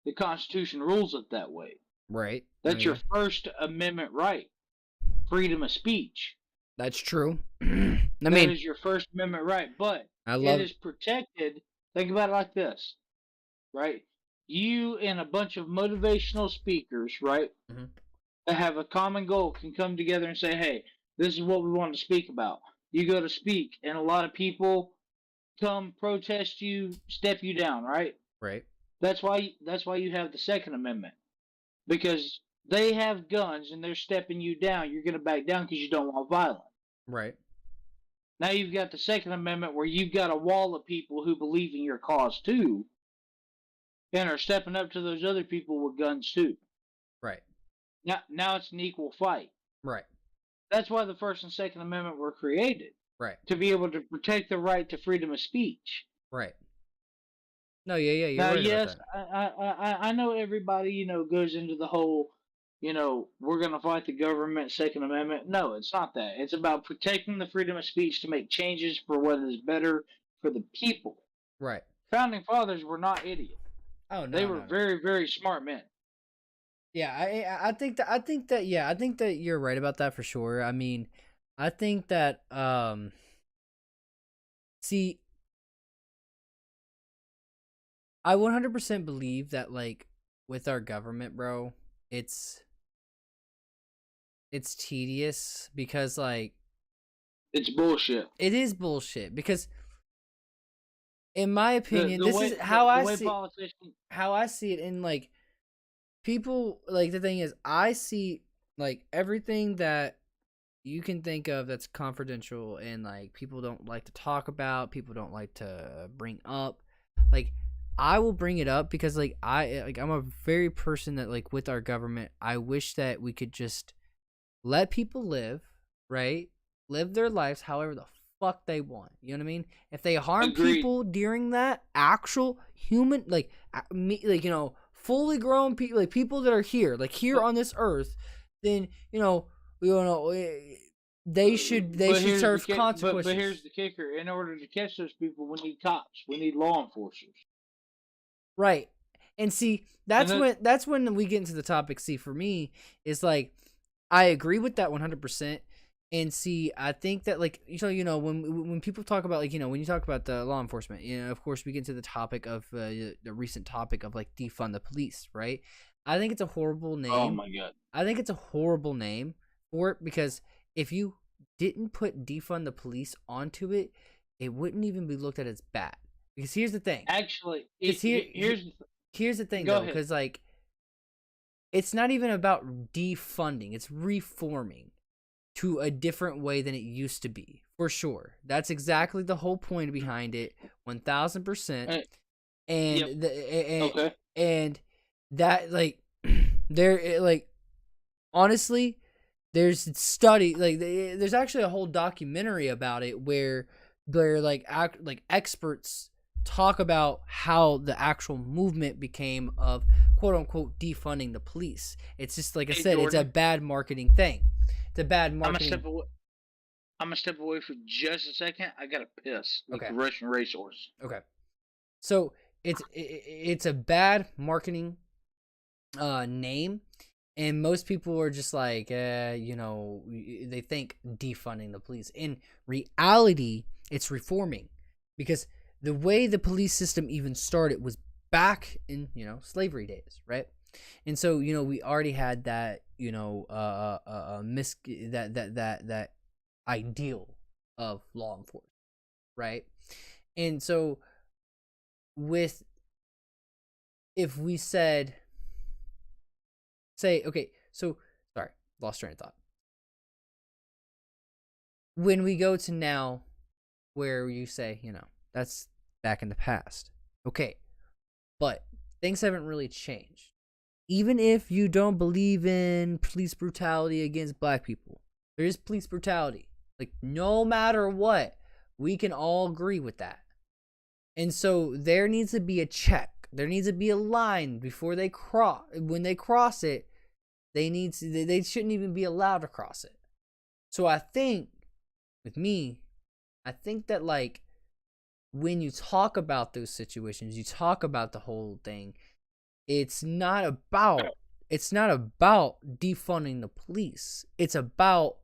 The Constitution rules it that way. Right. That's your First Amendment right, freedom of speech. That's true. That is your First Amendment right, but it is protected. Think about it like this, right? You and a bunch of motivational speakers, right, that have a common goal can come together and say, hey, this is what we want to speak about. You go to speak, and a lot of people come protest you, step you down, right? Right. That's why you have the Second Amendment, because they have guns and they're stepping you down. You're going to back down because you don't want violence. Right. Now you've got the Second Amendment where you've got a wall of people who believe in your cause too, and are stepping up to those other people with guns too. Right. Now it's an equal fight. Right. That's why the First and Second Amendment were created. Right. To be able to protect the right to freedom of speech. Right. No, yeah, you're now, right yes, about that. I know everybody, goes into the whole, we're going to fight the government, Second Amendment. No, it's not that. It's about protecting the freedom of speech to make changes for what is better for the people. Right. Founding fathers were not idiots. Oh no, they were very, very smart men. Yeah, I think that you're right about that for sure. I mean, I think that see, I 100% believe that like with our government, bro, it's tedious because like it's bullshit. It is bullshit because in my opinion, this is how I see it in like people. Like the thing is, I see like everything that you can think of that's confidential and like people don't like to talk about, people don't like to bring up. Like I will bring it up because like I'm a very person that like with our government, I wish that we could just let people live, right? Live their lives however the fuck they want. You know what I mean? If they harm people during that, actual human like fully grown people, like people that are here, like here on this earth, then they should serve consequences. But here's the kicker: in order to catch those people, we need cops. We need law enforcers. Right, and see that's when we get into the topic. See, for me, is like I agree with that 100%. And see, I think that like when people talk about like when you talk about the law enforcement, of course we get into the topic of the recent topic of like defund the police, right? I think it's a horrible name. Oh my god! I think it's a horrible name for it because if you didn't put defund the police onto it, it wouldn't even be looked at as bad. Because here's the thing. Actually, here's the thing though, because like it's not even about defunding; it's reforming to a different way than it used to be, for sure. That's exactly the whole point behind it, 1000%. And that like there like honestly, there's study like there's actually a whole documentary about it where like experts talk about how the actual movement became of quote unquote defunding the police. It's just like I said, Jordan, it's a bad marketing thing. It's a bad marketing. I'm gonna step away for just a second. I gotta piss like Okay. the Russian racehorse. Okay. So it's a bad marketing name, and most people are just like, they think defunding the police. In reality, it's reforming, because the way the police system even started was back in slavery days, right? And so we already had that that ideal of law enforcement, right? And so if we say, okay, so sorry, lost train of thought. When we go to now, where you say, that's back in the past, okay, but things haven't really changed. Even if you don't believe in police brutality against black people, there is police brutality. Like, no matter what, we can all agree with that. And so there needs to be a check. There needs to be a line before they cross. When they cross it, they shouldn't even be allowed to cross it. So I think, with me, I think that, like, when you talk about those situations, you talk about the whole thing, it's not about defunding the police. It's about,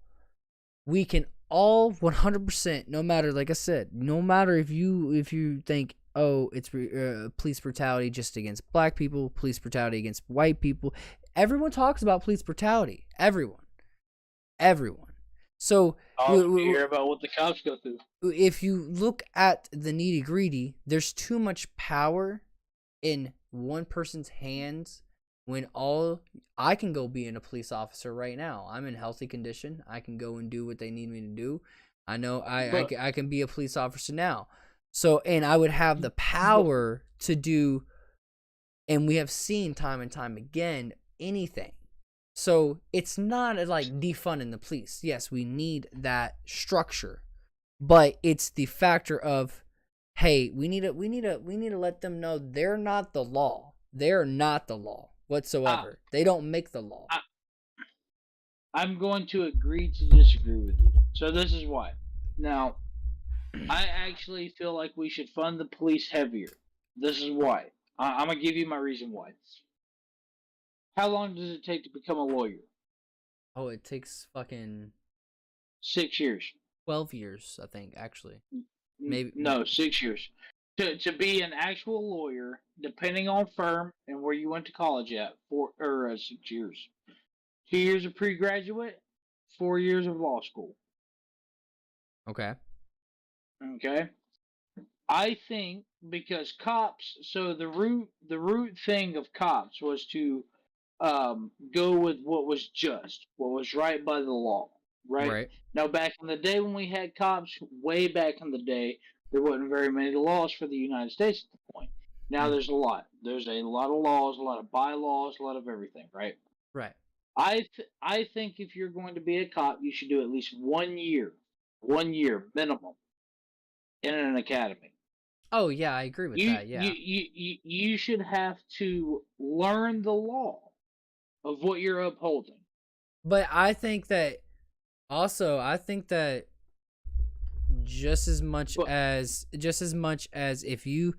we can all 100%, no matter, like I said, no matter if you think, oh, it's police brutality just against black people, police brutality against white people. Everyone talks about police brutality. Everyone. So we hear about what the cops go through. If you look at the nitty gritty, there's too much power in one person's hands. When I can go be in a police officer right now. I'm in healthy condition. I can go and do what they need me to do. I know I can be a police officer now. So, and I would have the power to do, and we have seen time and time again, anything. So it's not like defunding the police. Yes, we need that structure, but it's the factor of, hey, we need to let them know they're not the law. They're not the law whatsoever. They don't make the law. I'm going to agree to disagree with you. So this is why. Now, I actually feel like we should fund the police heavier. This is why. I'm going to give you my reason why. How long does it take to become a lawyer? Oh, it takes fucking 6 years. 12 years, I think, actually. Maybe. No, 6 years. To be an actual lawyer, depending on firm and where you went to college at, 6 years. 2 years of pre-graduate, 4 years of law school. Okay. I think because cops, so the root thing of cops was to go with what was just, what was right by the law, right? Now, back in the day when we had cops, way back in the day, there wasn't very many laws for the United States at the point. Now there's a lot. There's a lot of laws, a lot of bylaws, a lot of everything, right? Right. I think if you're going to be a cop, you should do at least 1 year minimum in an academy. Oh yeah, I agree with that. Yeah. You should have to learn the law of what you're upholding. But I think that just as much as if you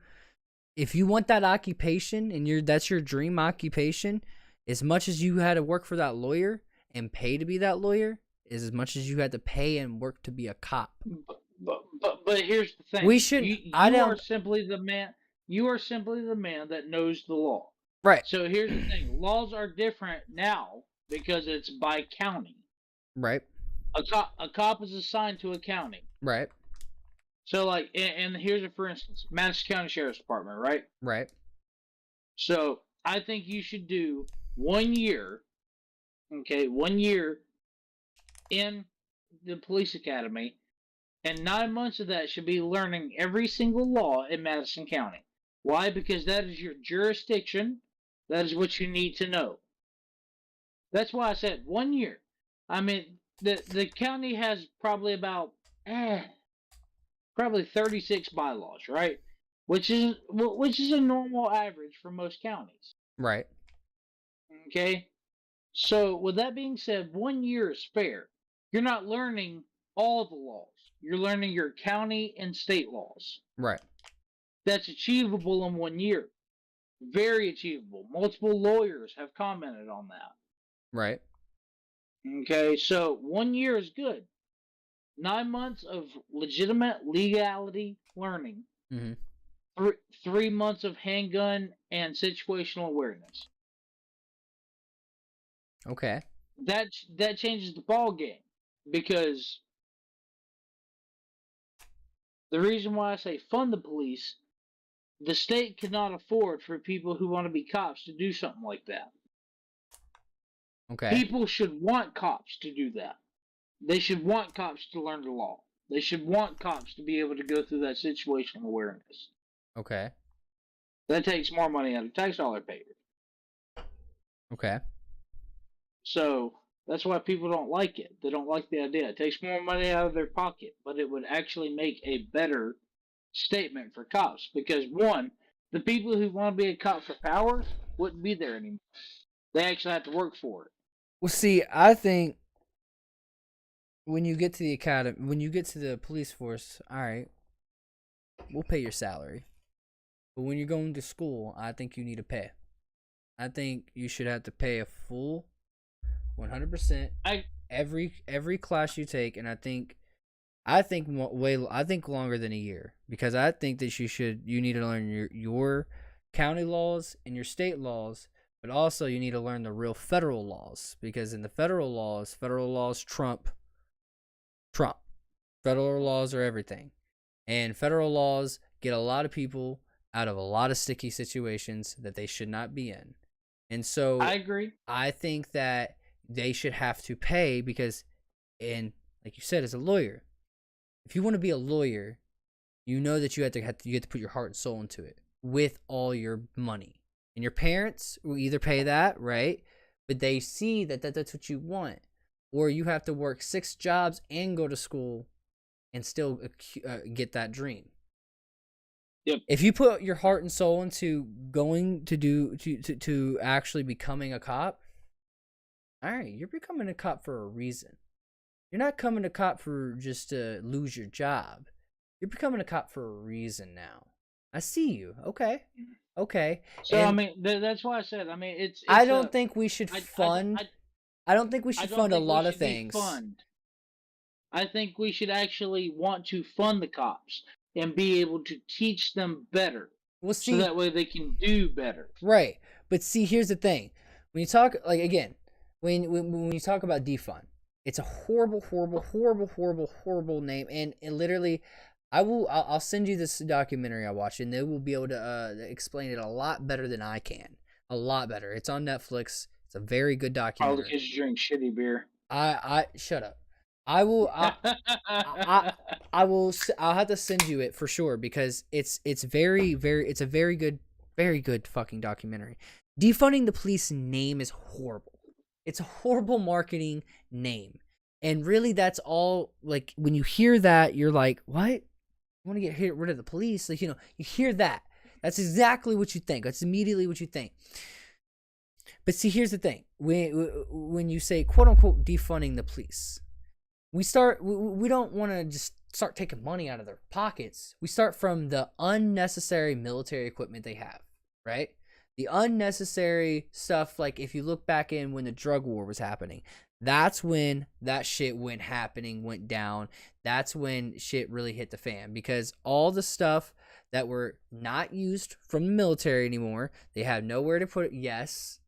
want that occupation and that's your dream occupation, as much as you had to work for that lawyer and pay to be that lawyer, is as much as you had to pay and work to be a cop. But here's the thing. We should. You are simply the man. You are simply the man that knows the law. Right. So here's the thing. Laws are different now because it's by county. Right. A cop is assigned to a county. Right. So, like, and here's a for instance, Madison County Sheriff's Department, right? Right. So I think you should do 1 year. Okay, 1 year in the police academy, and 9 months of that should be learning every single law in Madison County. Why? Because that is your jurisdiction. That is what you need to know. That's why I said 1 year. I mean, the county has probably about probably 36 bylaws, right? which is a normal average for most counties. Right. Okay, so with that being said, 1 year is fair. You're not learning all the laws. You're learning your county and state laws. Right. That's achievable in 1 year. Very achievable. Multiple lawyers have commented on that. Right. Okay, so 1 year is good. 9 months of legitimate legality learning. Mm-hmm. 3 months of handgun and situational awareness. Okay. That changes the ball game, because the reason why I say fund the police, the state cannot afford for people who want to be cops to do something like that. Okay. People should want cops to do that. They should want cops to learn the law. They should want cops to be able to go through that situational awareness. Okay. That takes more money out of tax dollar payers. Okay. So that's why people don't like it. They don't like the idea. It takes more money out of their pocket, but it would actually make a better statement for cops. Because one, the people who want to be a cop for power wouldn't be there anymore. They actually have to work for it. Well, see, I think when you get to the academy, when you get to the police force, all right, we'll pay your salary. But when you're going to school, I think you need to pay. I think you should have to pay a full 100% every class you take, and I think longer than a year, because I think that you need to learn your county laws and your state laws, but also you need to learn the real federal laws, because in the federal laws trump. Federal laws are everything, and federal laws get a lot of people out of a lot of sticky situations that they should not be in. And so I agree. I think that they should have to pay, because, and like you said, as a lawyer, if you want to be a lawyer, you know that you have to put your heart and soul into it with all your money. And your parents will either pay that, right? But they see that that's what you want. Or you have to work 6 jobs and go to school and still get that dream. Yep. If you put your heart and soul into going to actually becoming a cop, all right, you're becoming a cop for a reason. You're not coming a cop for just to lose your job. You're becoming a cop for a reason now. I see you. Okay. So and I mean, that's why I said. I mean, it's I don't think we should fund. I don't think we should fund a lot of things. I think we should actually want to fund the cops and be able to teach them better. Well, see, so that way they can do better. Right. But see, here's the thing. When you talk, like, again, when you talk about defund, it's a horrible name. And literally, I'll send you this documentary I watched, and they will be able to explain it a lot better than I can. A lot better. It's on Netflix. It's a very good documentary. All because you drink shitty beer. I shut up. I will I'll have to send you it for sure, because it's a very good fucking documentary. Defunding the police name is horrible. It's a horrible marketing name. And really, that's all. Like, when you hear that, you're like, what? You want to get rid of the police? Like, you hear that. That's exactly what you think. That's immediately what you think. But see, here's the thing. When you say, quote unquote, defunding the police, we don't want to just start taking money out of their pockets. We start from the unnecessary military equipment they have, right? The unnecessary stuff, like if you look back in when the drug war was happening, that's when that shit went down. That's when shit really hit the fan, because all the stuff that were not used from the military anymore, they have nowhere to put it. Yes,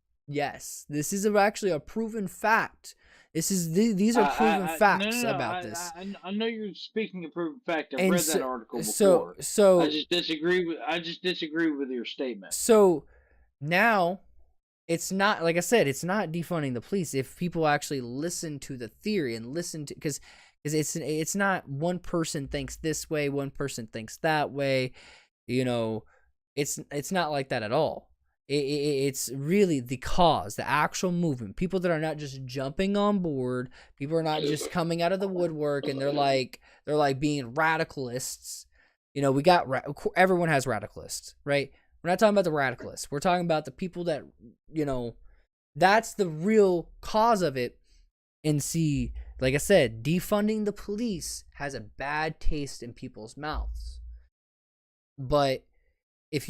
this is actually a proven fact. These are proven facts about this. I know you're speaking of proven fact. I've read that article before. So I just disagree with your statement. So now, it's not, like I said, it's not defunding the police. If people actually listen to the theory and listen to, because it's not one person thinks this way, one person thinks that way. It's not like that at all. It's really the cause, the actual movement. People that are not just jumping on board. People are not just coming out of the woodwork and they're like being radicalists. we got everyone has radicalists, right? We're not talking about the radicalists. We're talking about the people that, that's the real cause of it. And see, like I said, defunding the police has a bad taste in people's mouths. But if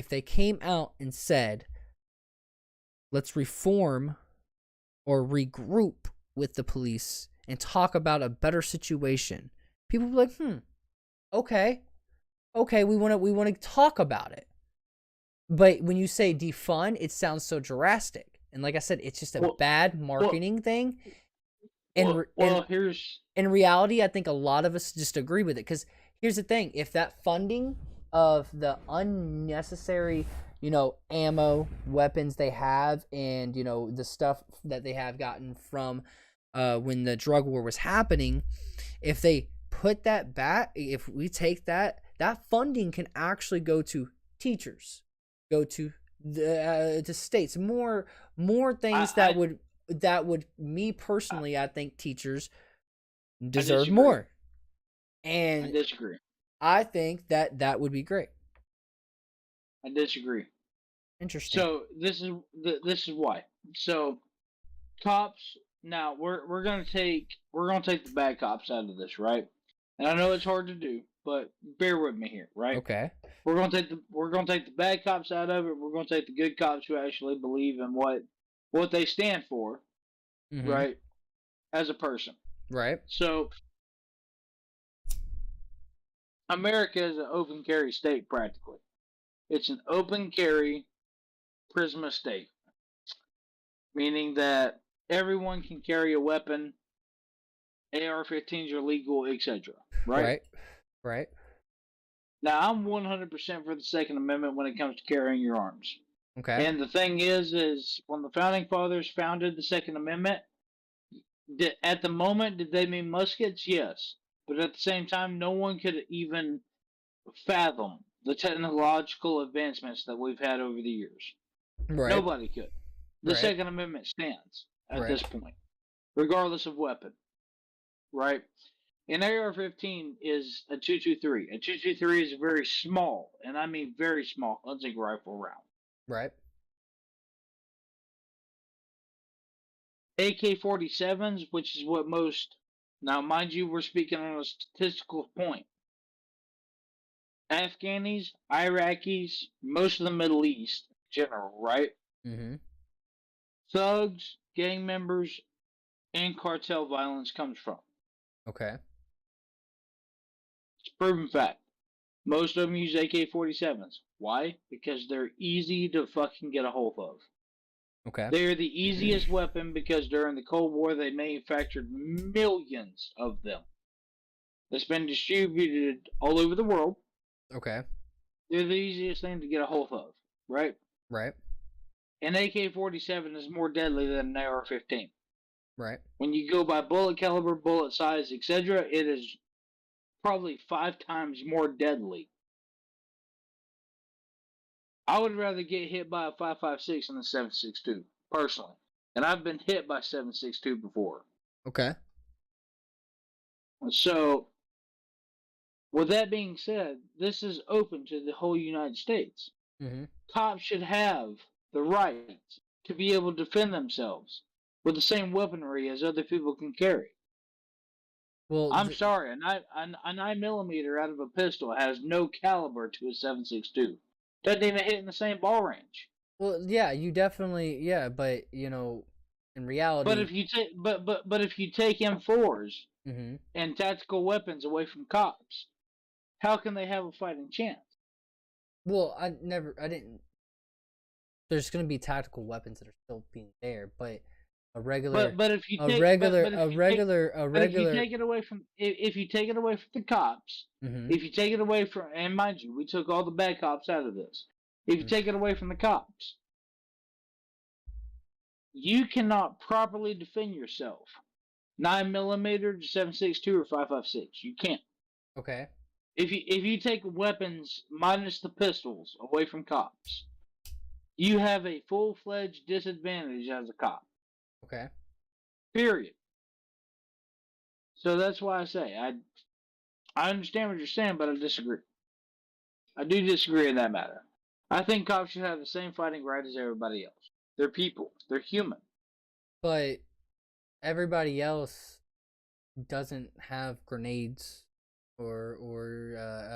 they came out and said, let's reform or regroup with the police and talk about a better situation, people will be like, okay, we want to talk about it. But when you say defund, it sounds so drastic. And like I said, it's just a bad marketing thing. And in reality, I think a lot of us just agree with it. Because here's the thing. If that funding of the unnecessary, ammo, weapons they have, and, the stuff that they have gotten from when the drug war was happening, if they put that back, if we take that funding can actually go to teachers, go to the to states, more things that would me personally, I think teachers deserve more. And I disagree. I think that would be great. I disagree. Interesting. So this is why. So cops, now we're gonna take the bad cops out of this, right? And I know it's hard to do, but bear with me here, right? Okay. We're gonna take the bad cops out of it. We're gonna take the good cops who actually believe in what they stand for, right? As a person, right? So America is an open carry state practically. It's an open carry prisma state, meaning that everyone can carry a weapon. AR-15s are legal, etc. Right? Right. Now, I'm 100% for the Second Amendment when it comes to carrying your arms. Okay. And the thing is when the Founding Fathers founded the Second Amendment, at the moment, did they mean muskets? Yes. But at the same time, no one could even fathom the technological advancements that we've had over the years. Right. Nobody could. The Second Amendment stands at this point, regardless of weapon. Right? An AR-15 is a 223. A 223 is a very small, and I mean very small, hunting rifle round. Right. AK-47s, which is what most... Now, mind you, we're speaking on a statistical point. Afghanis, Iraqis, most of the Middle East in general, right? Thugs, gang members, and cartel violence comes from. Okay. It's proven fact. Most of them use AK-47s. Why? Because they're easy to fucking get a hold of. Okay. They are the easiest weapon because during the Cold War they manufactured millions of them. That's been distributed all over the world. Okay. They're the easiest thing to get a hold of, right? Right. An AK-47 is more deadly than an AR-15. Right. When you go by bullet caliber, bullet size, etc., it is probably 5 times more deadly. I would rather get hit by a 5.56 than a 7.62, personally. And I've been hit by 7.62 before. Okay. So, with that being said, this is open to the whole United States. Cops should have the right to be able to defend themselves with the same weaponry as other people can carry. Well, I'm sorry, a 9mm out of a pistol has no caliber to a 7.62. Doesn't even hit in the same ball range. Well, yeah, you definitely, but in reality. But if you take, but if you take M4s and tactical weapons away from cops, how can they have a fighting chance? Well, I didn't. There's going to be tactical weapons that are still being there, but a regular. But if you take, if you take it away from, if you take it away from the cops, if you take it away from, and mind you, we took all the bad cops out of this. If you take it away from the cops, you cannot properly defend yourself. 9mm to 7.62 or 5.56, you can't. Okay. If you take weapons minus the pistols away from cops, you have a full-fledged disadvantage as a cop. Okay. Period. So that's why I say I understand what you're saying, but I disagree. I do disagree in that matter. I think cops should have the same fighting right as everybody else. They're people. They're human. But everybody else doesn't have grenades or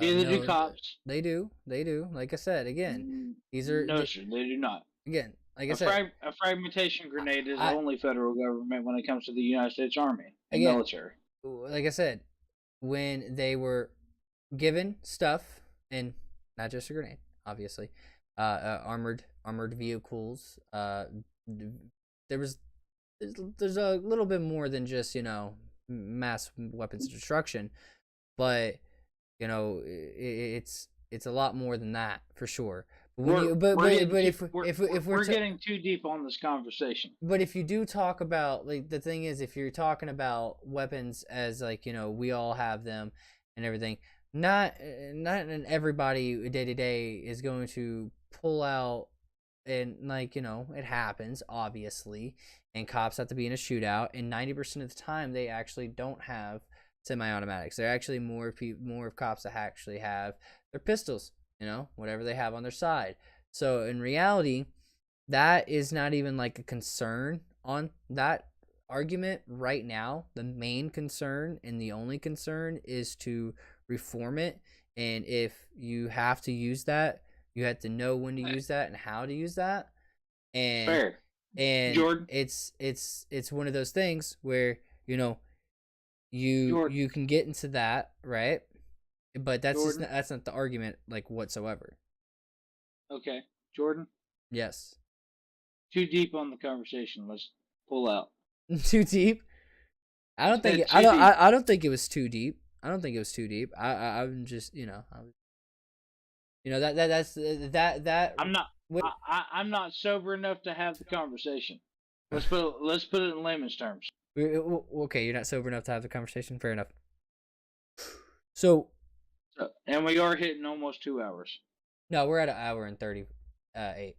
Neither do no, cops. they do. They do. Like I said, again, these are No, sir, they do not. again, like I said, A fragmentation grenade is I only federal government when it comes to the United States Army and again, military. like I said, when they were given stuff, and not just a grenade, obviously, armored vehicles. There was there's a little bit more than just mass weapons of destruction, but it's a lot more than that for sure. But if We're getting too deep on this conversation. But if you do talk about, like, the thing is, if you're talking about weapons as, like, we all have them and everything, not everybody day to day is going to pull out, and, like, it happens obviously, and cops have to be in a shootout, and 90% of the time they actually don't have semi-automatics. They're actually more of cops that actually have their pistols, whatever they have on their side. So in reality, that is not even like a concern on that argument right now. The main concern and the only concern is to reform it, and if you have to use that, you have to know when to use that and how to use that. And Fair. and Jordan, it's one of those things where you can get into that, right? But that's not the argument, like, whatsoever. Okay, Jordan. Yes. Too deep on the conversation. Let's pull out. Too deep? I don't think I don't think it was too deep. I don't think it was too deep. I'm just that I'm not sober enough to have the conversation. Let's put it in layman's terms. Okay, you're not sober enough to have the conversation. Fair enough. So, and we are hitting almost 2 hours. No, we're at an hour and 38.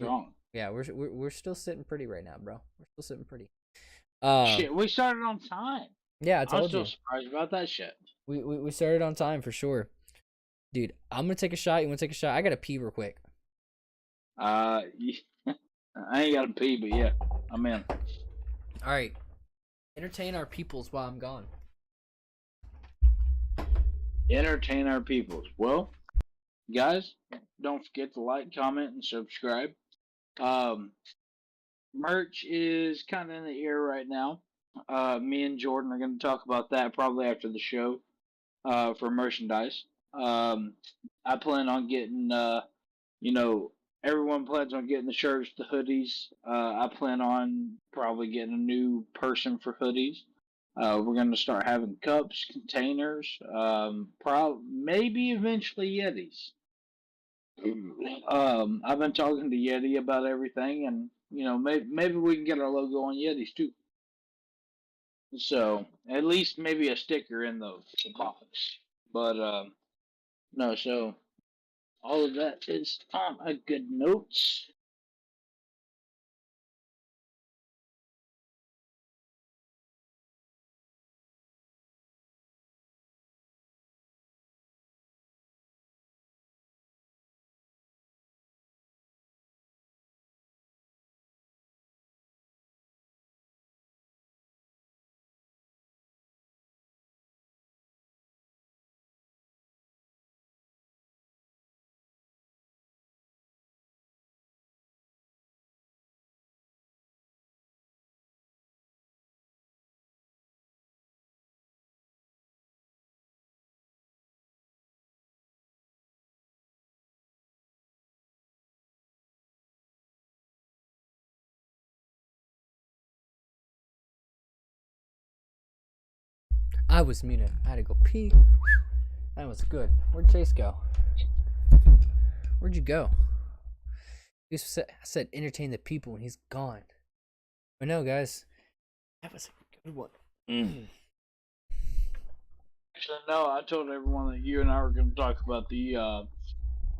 Wrong. Yeah, we're still sitting pretty right now, bro. We're still sitting pretty. Shit, we started on time. Yeah, I told you. I'm still surprised about that shit. We started on time for sure. Dude, I'm gonna take a shot. You wanna take a shot? I gotta pee real quick. I ain't gotta pee, but yeah, I'm in. All right, entertain our peoples while I'm gone. Entertain our peoples. Well, guys, don't forget to like, comment, and subscribe. Merch is kind of in the air right now. Me and Jordan are going to talk about that probably after the show for merchandise. I plan on getting, everyone plans on getting the shirts, the hoodies. I plan on probably getting a new person for hoodies. We're going to start having cups, containers, maybe eventually Yetis. I've been talking to Yeti about everything, and maybe we can get our logo on Yetis too. So at least maybe a sticker in the box. But no, so all of that is on a good notes. I was muted. I had to go pee. That was good. Where'd Chase go? Where'd you go? I said entertain the people, and he's gone. But no, guys, that was a good one. Actually, no, I told everyone that you and I were going to talk about the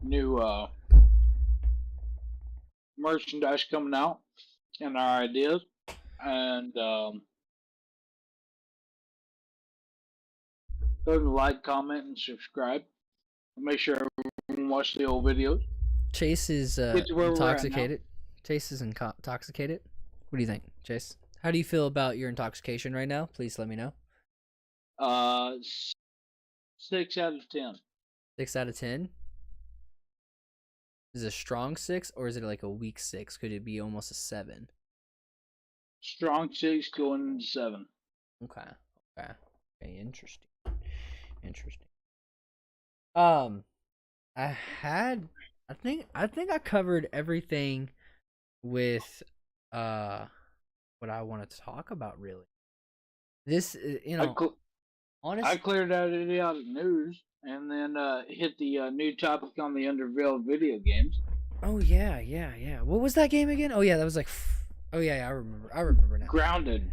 new merchandise coming out and our ideas. And Go ahead and like, comment, and subscribe. Make sure everyone watch the old videos. Chase is Get to where we're at now. intoxicated. Chase is intoxicated. What do you think, Chase? How do you feel about your intoxication right now? Please let me know. 6 out of 10. 6 out of 10. Is it a strong 6 or is it like a weak 6? Could it be almost a 7? Strong 6 going into 7. Okay. Interesting. I think I covered everything with what I wanted to talk about, really. This, honestly, I cleared out any out of news and then hit the new topic on the underveiled video games. Oh yeah. What was that game again? Oh yeah, that was like, oh yeah, I remember now. Grounded.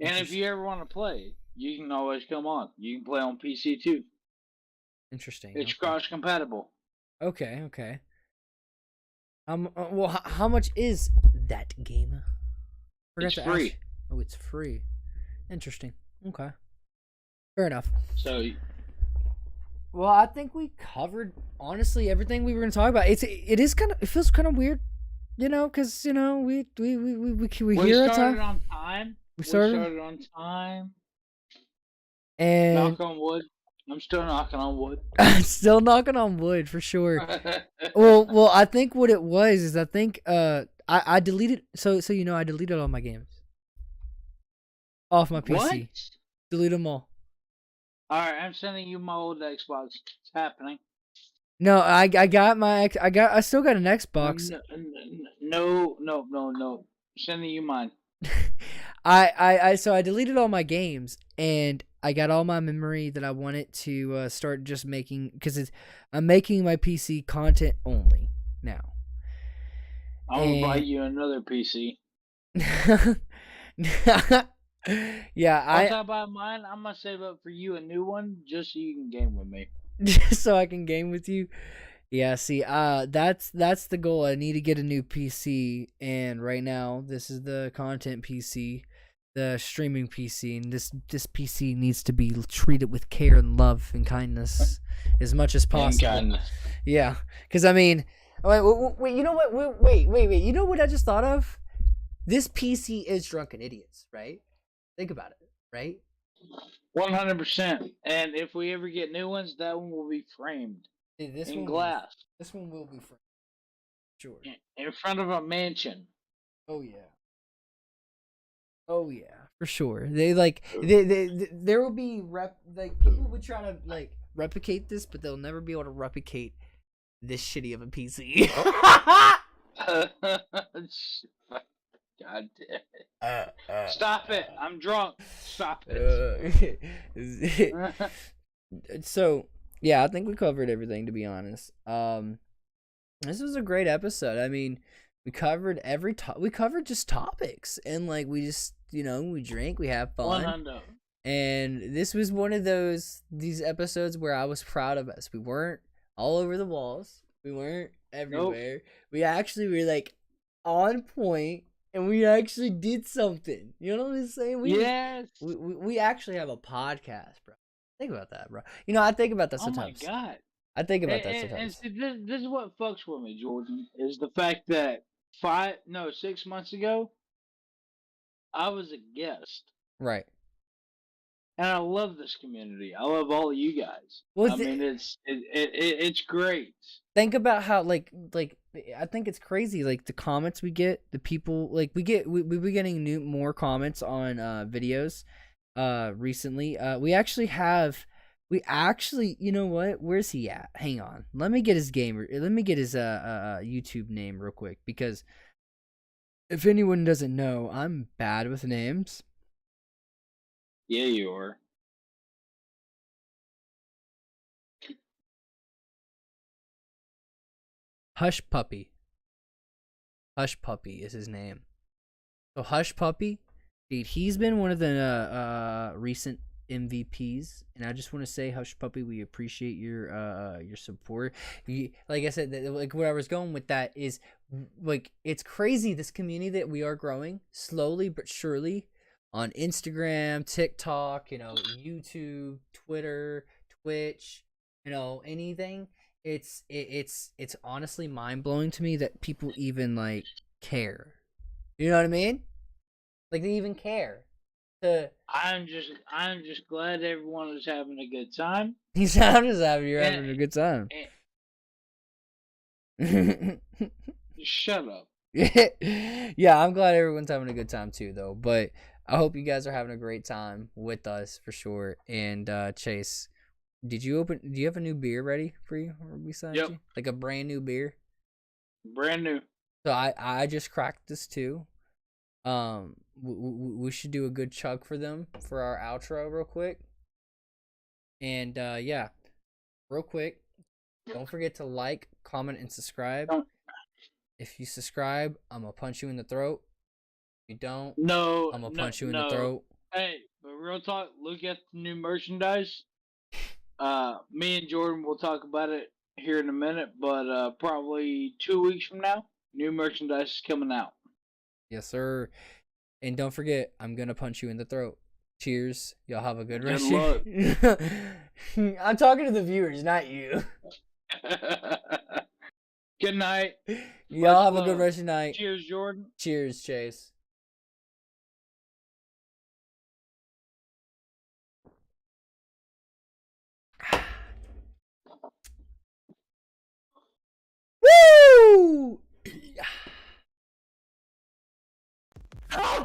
And if you ever want to play, you can always come on. You can play on PC too. Interesting. It's cross compatible. Okay. Well, how much is that game? It's free. Oh, it's free. Interesting. Okay. Fair enough. So, well, I think we covered honestly everything we were going to talk about. It feels kind of weird, because we hear it on time. We started on time. And knock on wood. I'm still knocking on wood. Still knocking on wood for sure. well, I think what it was is I think I deleted I deleted all my games off my PC. What? Delete them all. All right, I'm sending you my old Xbox. It's happening. No, I still got an Xbox. No. Sending you mine. So I deleted all my games and I got all my memory that I wanted to start just making, because I'm making my PC content only now. I'll buy you another PC. Yeah, Once I buy mine, I'm gonna save up for you a new one just so you can game with me. Just so I can game with you. Yeah, see, that's the goal. I need to get a new PC, and right now this is the content PC, the streaming PC, and this PC needs to be treated with care and love and kindness as much as possible. Yeah, because I mean, wait, you know what? Wait, you know what I just thought of? This PC is Drunken Idiots, right? Think about it, right? 100%. And if we ever get new ones, that one will be framed in glass. This one will be framed. Sure. In front of a mansion. Oh yeah, for sure. There will be people would try to replicate this, but they'll never be able to replicate this shitty of a PC. God damn it. Stop it. I'm drunk. Stop it. So, yeah, I think we covered everything, to be honest. This was a great episode. I mean, we covered we covered just topics, and we just, we drink, we have fun. And this was one of these episodes where I was proud of us. We weren't all over the walls. We weren't everywhere. Nope. We actually were on point. And we actually did something. You know what I'm saying? Yes. We actually have a podcast, bro. Think about that, bro. I think about that sometimes. Oh my God. I think about that sometimes. And see, this is what fucks with me, Jordan, is the fact that 6 months ago, I was a guest. Right. And I love this community. I love all of you guys. Well, it's great. Think about how I think it's crazy. The comments we get, the people we've been getting more comments on videos recently. We actually, you know what? Where's he at? Hang on. Let me get his YouTube name real quick, because if anyone doesn't know, I'm bad with names. Yeah, you are. Hush Puppy. Hush Puppy is his name. So Hush Puppy, dude, he's been one of the recent MVPs, and I just want to say, Hush Puppy, we appreciate your support. Like I said, where I was going with that is, it's crazy, this community that we are growing slowly but surely. on Instagram, TikTok, YouTube, Twitter, Twitch, anything. It's honestly mind blowing to me that people even like care. You know what I mean? Like they even care. I'm just glad everyone is having a good time. You sound as if you're And, having a good time. Shut up. Yeah, I'm glad everyone's having a good time too, though. But I hope you guys are having a great time with us for sure. And Chase, do you have a new beer ready for you or beside Yep. you? Like a brand new beer? Brand new. So I just cracked this too. We should do a good chug for them for our outro real quick. And yeah, real quick, don't forget to like, comment, and subscribe. If you subscribe, I'm gonna punch you in the throat. If you don't, No, I'm gonna no, punch you in the no. throat. Hey, but real talk, look at the new merchandise. Me and Jordan will talk about it here in a minute, but probably 2 weeks from now, new merchandise is coming out. Yes, sir. And don't forget, I'm gonna punch you in the throat. Cheers. Y'all have a good rest. Good luck. I'm talking to the viewers, not you. Good night. Y'all have a good rest of your night. Cheers, Jordan. Cheers, Chase. Woo! Oh,